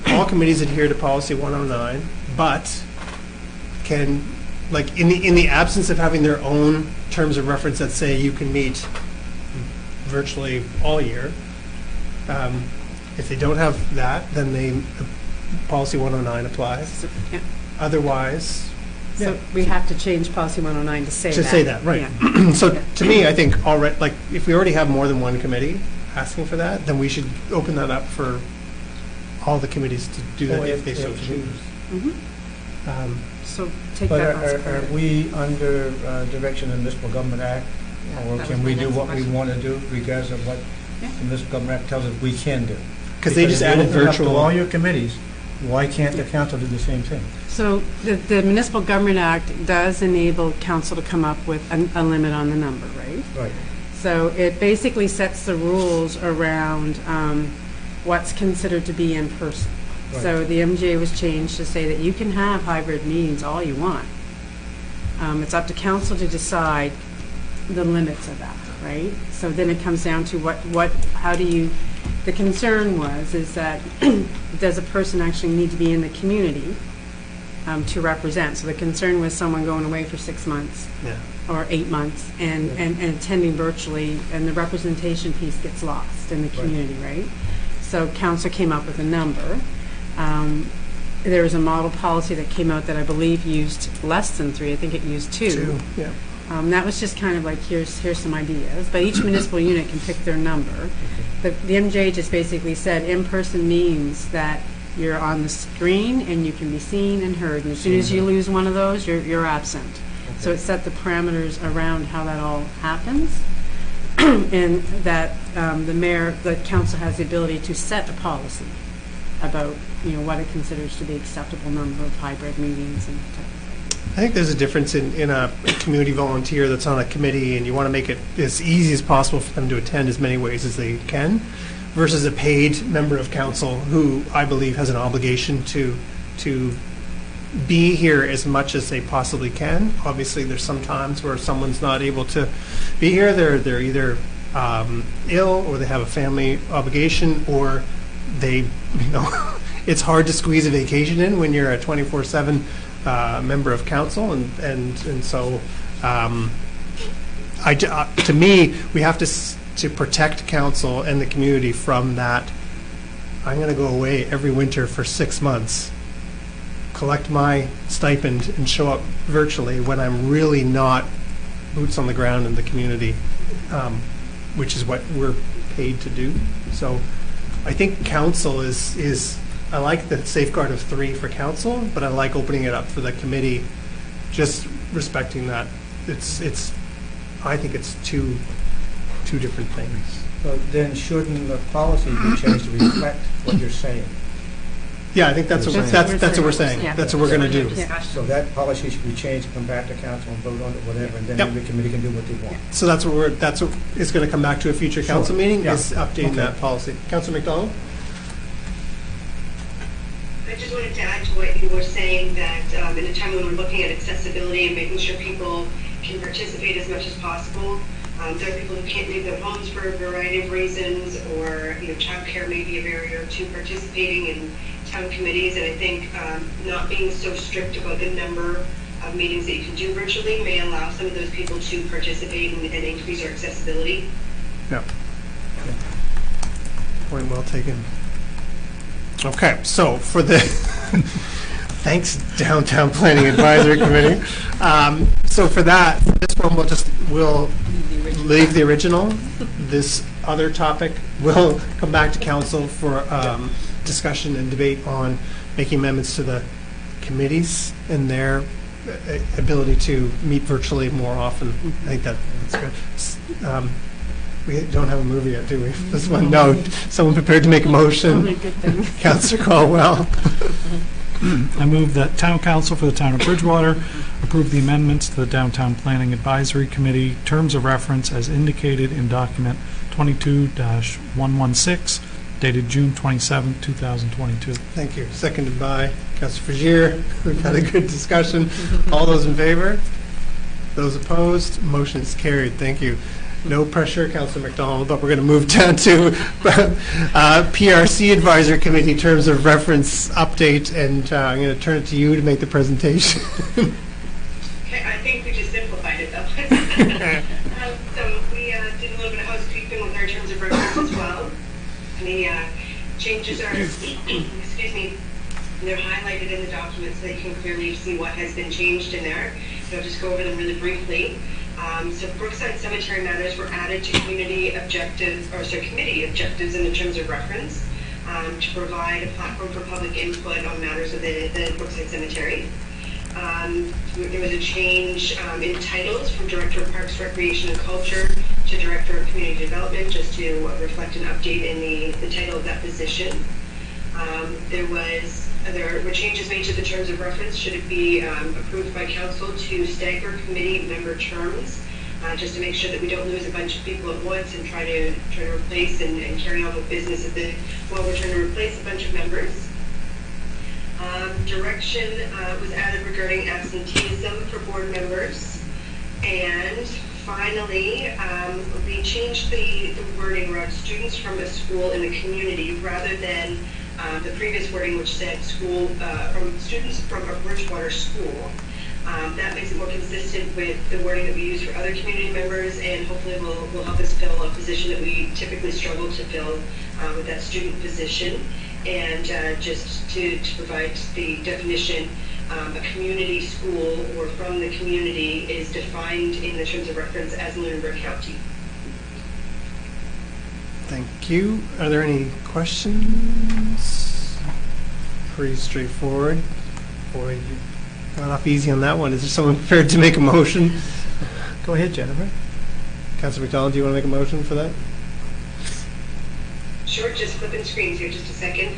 all committees adhere to policy 109, but can, like, in the absence of having their own terms of reference that say you can meet virtually all year, if they don't have that, then policy 109 applies. Yeah. Otherwise, So we have to change policy 109 to say that. to say that, right. Yeah. So to me, I think already, like, if we already have more than one committee asking for that, then we should open that up for all the committees to do that if they so choose. Mhm. So take But that last are part. we under direction of the Municipal Government Act? Yeah, Or that can was we my do next what we question. want to do regardless of what Yeah. the Municipal Government Act tells us we can do? Because they just if you added open it up to virtual. all your committees, why can't the council do the same thing? So the Municipal Government Act does enable council to come up with a limit on the number, right? Right. So it basically sets the rules around what's considered to be in person. So the MGA was changed to say that you can have hybrid meetings all you want. It's up to council to decide the limits of that, right? So then it comes down to how do you, the concern is that does a person actually need to be in the community to represent? So the concern was someone going away for 6 months Yeah. or 8 months and attending virtually, and the representation piece gets lost in the community, right? So council came up with a number. There was a model policy that came out that I believe used less than 3. I think it used 2. Yeah. That was just kind of like, here's some ideas, but each municipal unit can pick their number. But the MJ just basically said in-person means that you're on the screen and you can be seen and heard, and as soon as you lose one of those, you're absent. So it set the parameters around how that all happens, and that the council has the ability to set a policy about what it considers to be acceptable number of hybrid meetings and type of thing. I think there's a difference in a community volunteer that's on a committee, and you want to make it as easy as possible for them to attend as many ways as they can, versus a paid member of council who I believe has an obligation to be here as much as they possibly can. Obviously, there's some times where someone's not able to be here. They're either ill, or they have a family obligation, or they, it's hard to squeeze a vacation in when you're a 24/7 member of council, and so to me, we have to protect council and the community from that. I'm going to go away every winter for 6 months, collect my stipend, and show up virtually when I'm really not boots on the ground in the community, which is what we're paid to do. So I think council is I like the safeguard of 3 for council, but I like opening it up for the committee, just respecting that I think it's two different things. So then shouldn't the policy be changed to reflect what you're saying? Yeah, I think that's what we're saying. Yeah. That's what we're going to do. So that policy should be changed, come back to council and vote on it, whatever, and then Yep. the committee can do what they want. So that's what is going to come back to a future council meeting, Yeah. is updating Okay. that policy. Councillor McDonald? I just wanted to add to what you were saying, that in a time when we're looking at accessibility and making sure people can participate as much as possible, there are people who can't leave their homes for a variety of reasons, or childcare may be a barrier to participating in town committees, and I think not being so strict about the number of meetings that you can do virtually may allow some of those people to participate and increase our accessibility. Yeah. Point well taken. Okay, so for the thanks, Downtown Planning Advisory Committee. So for this one, we'll leave the original. This other topic will come back to council for discussion and debate on making amendments to the committees and their ability to meet virtually more often. I think that's good. We don't have a movie yet, do we? This one, no. Someone prepared to make a motion? Probably a good thing. Councillor Caldwell. I move that Town Council for the Town of Bridgewater approve the amendments to the Downtown Planning Advisory Committee terms of reference as indicated in document 22-116 dated June 27, 2022. Thank you. Seconded by Councillor Frazier. We've had a good discussion. All those in favor? Those opposed? Motion is carried. Thank you. No pressure, Councillor McDonald, but we're going to move down to PRC Advisory Committee terms of reference update, and I'm going to turn it to you to make the presentation. Okay, I think we just simplified it though. So we did a little bit of housekeeping with our terms of reference as well. The changes are, excuse me, they're highlighted in the document so that you can clearly see what has been changed in there. So I'll just go over them really briefly. So Brookside Cemetery matters were added to committee objectives in the terms of reference to provide a platform for public input on matters of the Brookside Cemetery. There was a change in titles from Director of Parks, Recreation and Culture to Director of Community Development, just to reflect an update in the title of that position. There were changes made to the terms of reference. Should it be approved by council to stagger committee member terms, just to make sure that we don't lose a bunch of people at once and try to replace and carry on with business while we're trying to replace a bunch of members. Direction was added regarding absenteeism for board members. And finally, we changed the wording around students from a school in the community rather than the previous wording, which said from students from a Bridgewater school. That makes it more consistent with the wording that we use for other community members, and hopefully will help us fill a position that we typically struggle to fill with that student position. And just to provide the definition, a community school or from the community is defined in the terms of reference as Lunenburg County. Thank you. Are there any questions? Pretty straightforward. Boy, you got off easy on that one. Is there someone prepared to make a motion? Go ahead, Jennifer. Councillor McDonald, do you want to make a motion for that? Sure, just flipping screens here, just a second.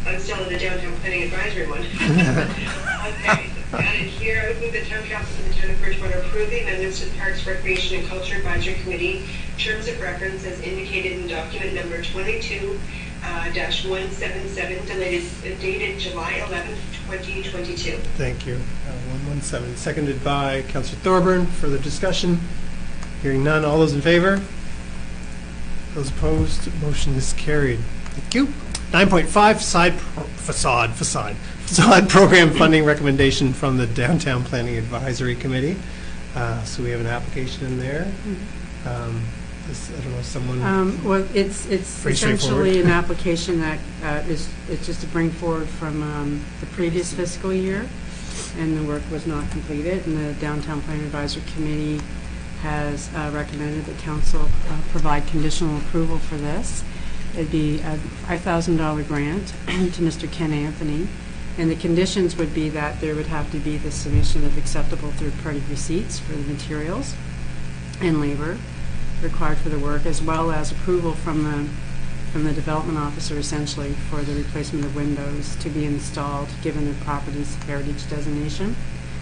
I'm still in the downtown planning advisory one. Okay, and here I would move the town council of the town of Bridgewater approve the amendments to the Parks, Recreation, and Culture Advisory Committee terms of reference as indicated in document number 22-177, dated July 11th, 2022. Thank you. 117, seconded by Councillor Thorburn. Further discussion? Hearing none. All those in favor? Those opposed? Motion is carried. Thank you. 9.5, facade program funding recommendation from the Downtown Planning Advisory Committee. So we have an application in there. I don't know, someone... Well, it's essentially an application that it's just to bring forward from the previous fiscal year, and the work was not completed, and the Downtown Planning Advisory Committee has recommended that council provide conditional approval for this. It'd be a $5,000 grant to Mr. Ken Anthony, and the conditions would be that there would have to be the submission of acceptable third-party receipts for the materials and labor required for the work, as well as approval from the development officer, essentially, for the replacement of windows to be installed, given the property's heritage designation.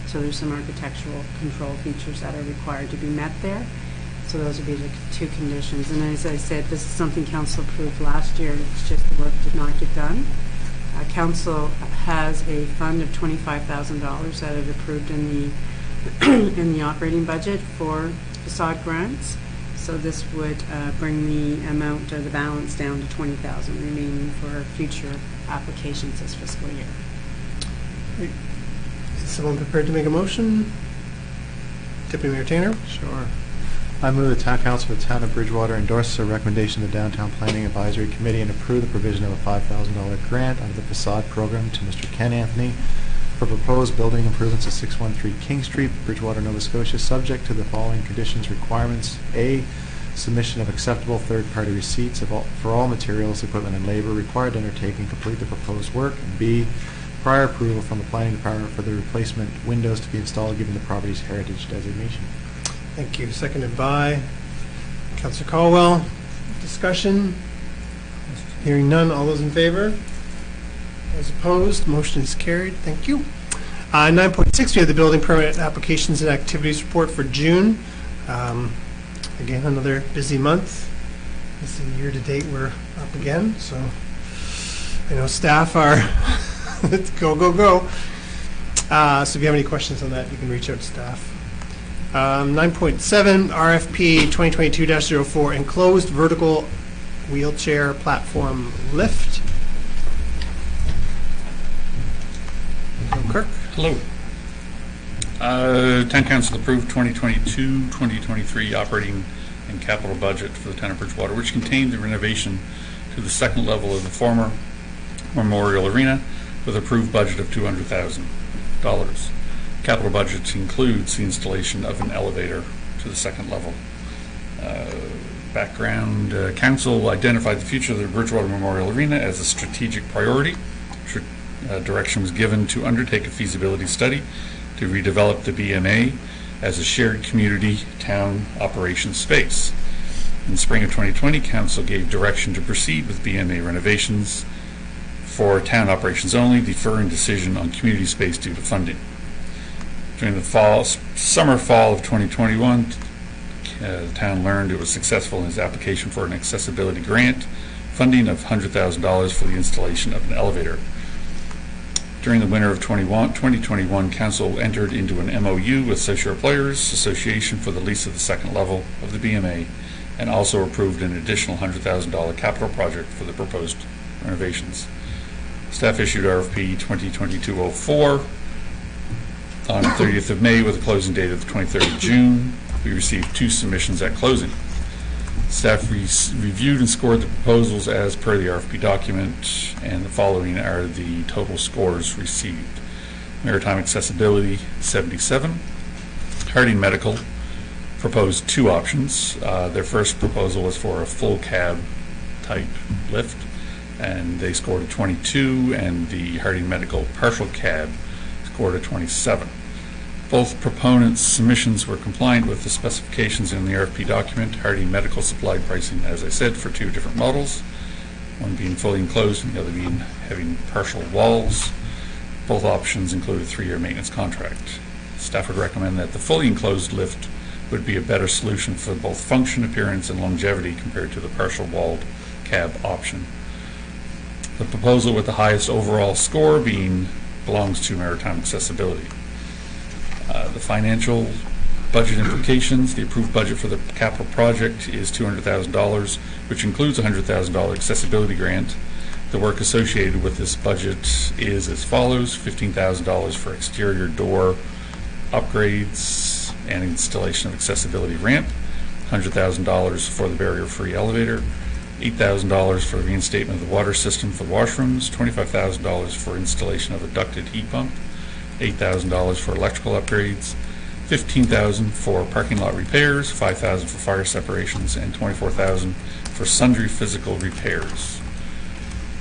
So there's some architectural control features that are required to be met there. So those would be the two conditions. And as I said, this is something council approved last year. It's just the work did not get done. Council has a fund of $25,000 that it approved in the operating budget for facade grants. So this would bring the amount of the balance down to $20,000 remaining for future applications this fiscal year. Is someone prepared to make a motion? Deputy Mayor Tanner? Sure. I move the Town Council of the Town of Bridgewater endorses a recommendation of the Downtown Planning Advisory Committee and approve the provision of a $5,000 grant under the facade program to Mr. Ken Anthony for proposed building improvements at 613 King Street, Bridgewater, Nova Scotia, subject to the following conditions requirements. A, submission of acceptable third-party receipts for all materials, equipment, and labor required to undertake and complete the proposed work. And B, prior approval from the Planning Department for the replacement windows to be installed given the property's heritage designation. Thank you. Seconded by Councillor Caldwell. Discussion? Hearing none. All those in favor? Those opposed? Motion is carried. Thank you. 9.6, we have the building permit applications and activities report for June. Again, another busy month. This is year to date, we're up again. So I know staff are let's go, go, go. So if you have any questions on that, you can reach out to staff. 9.7, RFP 2022-04, enclosed vertical wheelchair platform lift. Kirk. Hello. Town Council approved 2022-2023 operating and capital budget for the Town of Bridgewater, which contained the renovation to the second level of the former Memorial Arena with approved budget of $200,000. Capital budget includes the installation of an elevator to the second level. Background, Council identified the future of the Bridgewater Memorial Arena as a strategic priority. Direction was given to undertake a feasibility study to redevelop the BMA as a shared community town operations space. In spring of 2020, Council gave direction to proceed with BMA renovations for town operations only, deferring decision on community space due to funding. During the summer-fall of 2021, the town learned it was successful in its application for an accessibility grant, funding of $100,000 for the installation of an elevator. During the winter of 2021, Council entered into an MOU with Social Players Association for the lease of the second level of the BMA, and also approved an additional $100,000 capital project for the proposed renovations. Staff issued RFP 2022-04 on the 30th of May with a closing date of the 23rd of June. We received 2 submissions at closing. Staff reviewed and scored the proposals as per the RFP document, and the following are the total scores received. Maritime Accessibility, 77. Harding Medical proposed 2 options. Their first proposal was for a full cab type lift, and they scored a 22, and the Harding Medical partial cab scored a 27. Both proponents' submissions were compliant with the specifications in the RFP document. Harding Medical supplied pricing, as I said, for 2 different models. one being fully enclosed and the other being having partial walls. Both options include a 3-year maintenance contract. Staff would recommend that the fully enclosed lift would be a better solution for both function, appearance, and longevity compared to the partial walled cab option. The proposal with the highest overall score belongs to Maritime Accessibility. The financial budget implications: the approved budget for the capital project is $200,000, which includes a $100,000 accessibility grant. The work associated with this budget is as follows: $15,000 for exterior door upgrades and installation of accessibility ramp, $100,000 for the barrier-free elevator, $8,000 for reinstatement of the water system for the washrooms, $25,000 for installation of a ducted heat pump, $8,000 for electrical upgrades, $15,000 for parking lot repairs, $5,000 for fire separations, and $24,000 for sundry physical repairs.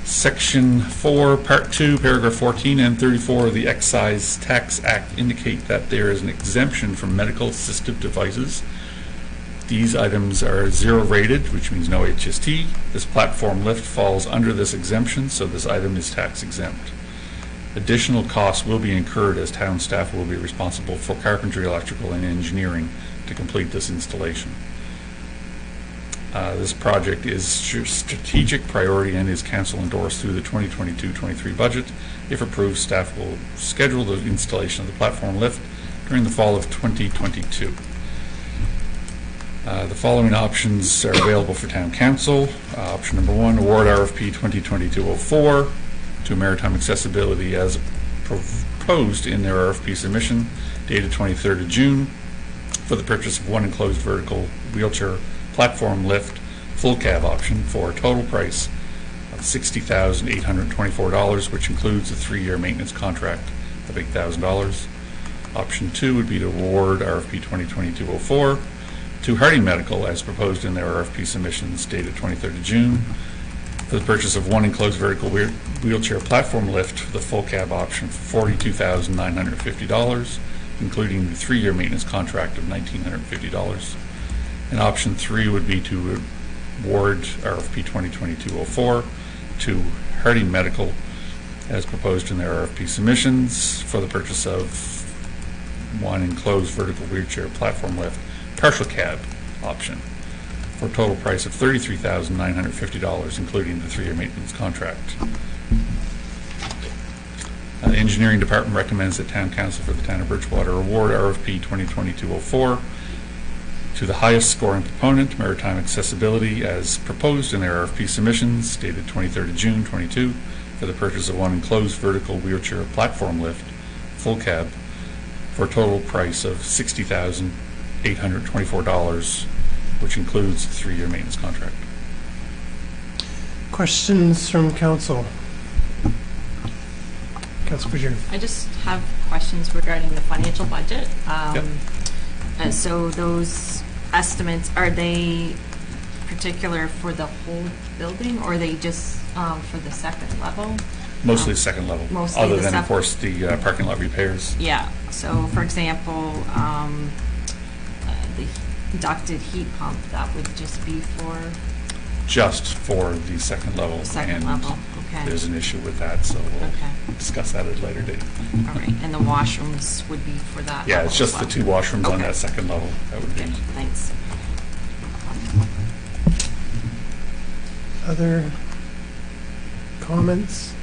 Section 4, Part 2, Paragraph 14 and 34 of the Excise Tax Act indicate that there is an exemption from medical assistive devices. These items are 0 rated, which means no HST. This platform lift falls under this exemption, so this item is tax exempt. Additional costs will be incurred as town staff will be responsible for carpentry, electrical, and engineering to complete this installation. This project is strategic priority and is council endorsed through the 2022-23 budget. If approved, staff will schedule the installation of the platform lift during the fall of 2022. The following options are available for town council. Option number 1, award RFP 2022-04 to Maritime Accessibility as proposed in their RFP submission dated 23rd of June for the purchase of one enclosed vertical wheelchair platform lift full cab option for a total price of $60,824, which includes a 3-year maintenance contract of $8,000. Option 2 would be to award RFP 2022-04 to Harding Medical as proposed in their RFP submissions dated 23rd of June for the purchase of one enclosed vertical wheelchair platform lift for the full cab option for $42,950, including the 3-year maintenance contract of $1,950. And option 3 would be to award RFP 2022-04 to Harding Medical as proposed in their RFP submissions for the purchase of one enclosed vertical wheelchair platform lift partial cab option for a total price of $33,950, including the 3-year maintenance contract. The engineering department recommends that town council for the town of Bridgewater award RFP 2022-04 to the highest scoring proponent, Maritime Accessibility, as proposed in their RFP submissions dated 23rd of June 22 for the purchase of one enclosed vertical wheelchair platform lift full cab for a total price of $60,824, which includes the 3-year maintenance contract. Questions from council? Councilor Bajir. I just have questions regarding the financial budget. So those estimates, are they particular for the whole building, or are they just for the second level? Mostly second level, mostly other than, of course, the parking lot repairs. Yeah. So, for example, the ducted heat pump, that would just be for? Just for the second level. Second level, okay. There's an issue with that, so we'll discuss that at a later date. All right, and the washrooms would be for that Yeah, level it's just as well. the 2 washrooms on that second level. That would be. Thanks. Other comments?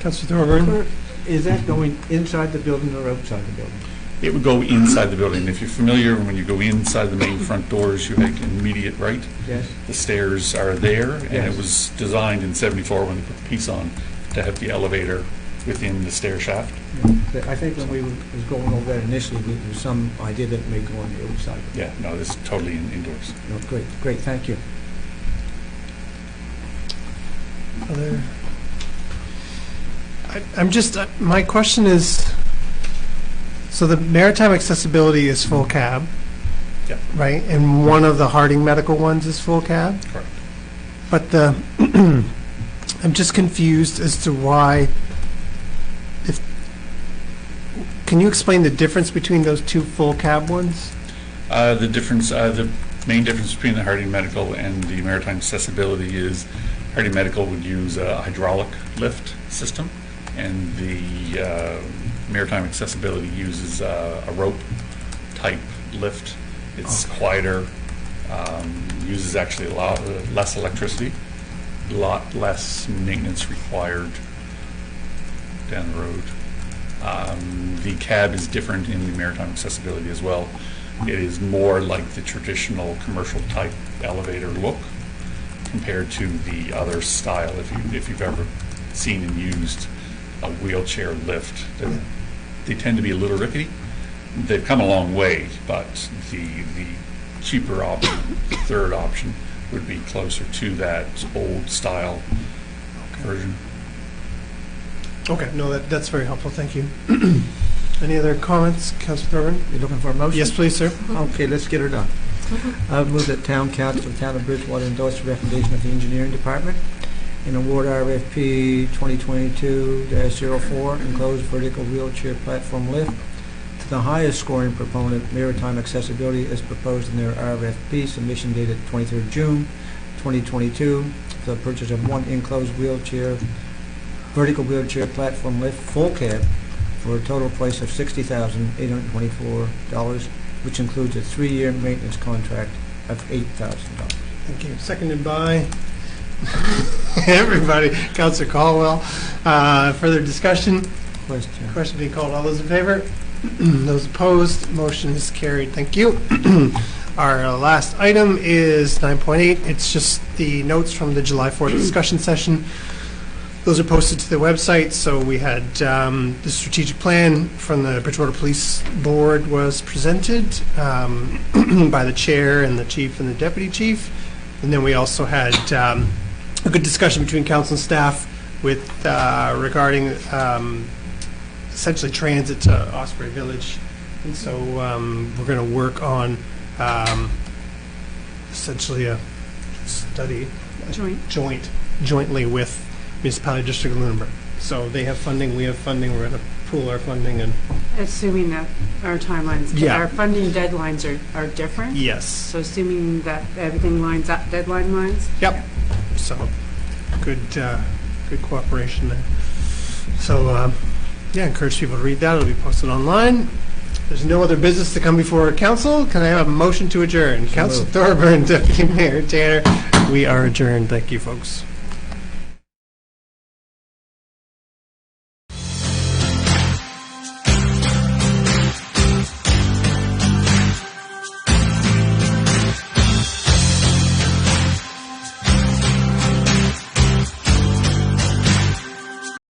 Councilor Thorburn? Is that going inside the building or outside the building? It would go inside the building. If you're familiar, when you go inside the main front doors, you make an immediate right. Yes. The stairs are there, and Yes. it was designed in '74 when they put the piece on to have the elevator within the stair shaft. But I think when we was going over that initially, there was some idea that it may go on the outside. Yeah, no, this is totally indoors. No, great, thank you. Other? I'm just, my question is, so the Maritime Accessibility is full cab, Yeah. right? And one of the Harding Medical ones is full cab? Correct. But the, I'm just confused as to why, can you explain the difference between those 2 full cab ones? The difference, the main difference between the Harding Medical and the Maritime Accessibility is Harding Medical would use a hydraulic lift system, and the Maritime Accessibility uses a rope-type lift. It's quieter, uses actually a lot less electricity, a lot less maintenance required down the road. The cab is different in the Maritime Accessibility as well. It is more like the traditional commercial type elevator look compared to the other style. If you've ever seen and used a wheelchair lift, they tend to be a little rickety. They've come a long way, but the cheaper option, third option, would be closer to that old style version. Okay, no, that's very helpful, thank you. Any other comments, Councillor Thorburn? You're looking for a motion? Yes, please, sir. Okay, let's get her done. I would move that Town Council of the Town of Bridgewater endorse the recommendation of the Engineering Department and award RFP 2022-04 enclosed vertical wheelchair platform lift to the highest scoring proponent, Maritime Accessibility, as proposed in their RFP submission dated 23rd June 2022 for the purchase of one enclosed vertical wheelchair platform lift full cab for a total price of $60,824, which includes a 3-year maintenance contract of $8,000. Thank you. Seconded by everybody. Councillor Caldwell. Further discussion? Question being called. All those in favor? Those opposed? Motion is carried. Thank you. Our last item is 9.8. It's just the notes from the July 4th discussion session. Those are posted to the website. So we had the strategic plan from the Bridgewater Police Board was presented by the chair and the chief and the deputy chief. And then we also had a good discussion between council and staff with regarding essentially transit to Osprey Village. And so we're going to work on essentially a study jointly with Municipality District of Lunenburg. So they have funding, we have funding, we're going to pool our funding. And assuming that our timelines, our funding deadlines are different? Yes. So assuming that everything lines up, deadline lines? Yep. So good cooperation there. So encourage people to read that. It'll be posted online. There's no other business to come before council. Can I have a motion to adjourn? Councilor Thorburn, Deputy Mayor Tanner, we are adjourned. Thank you, folks.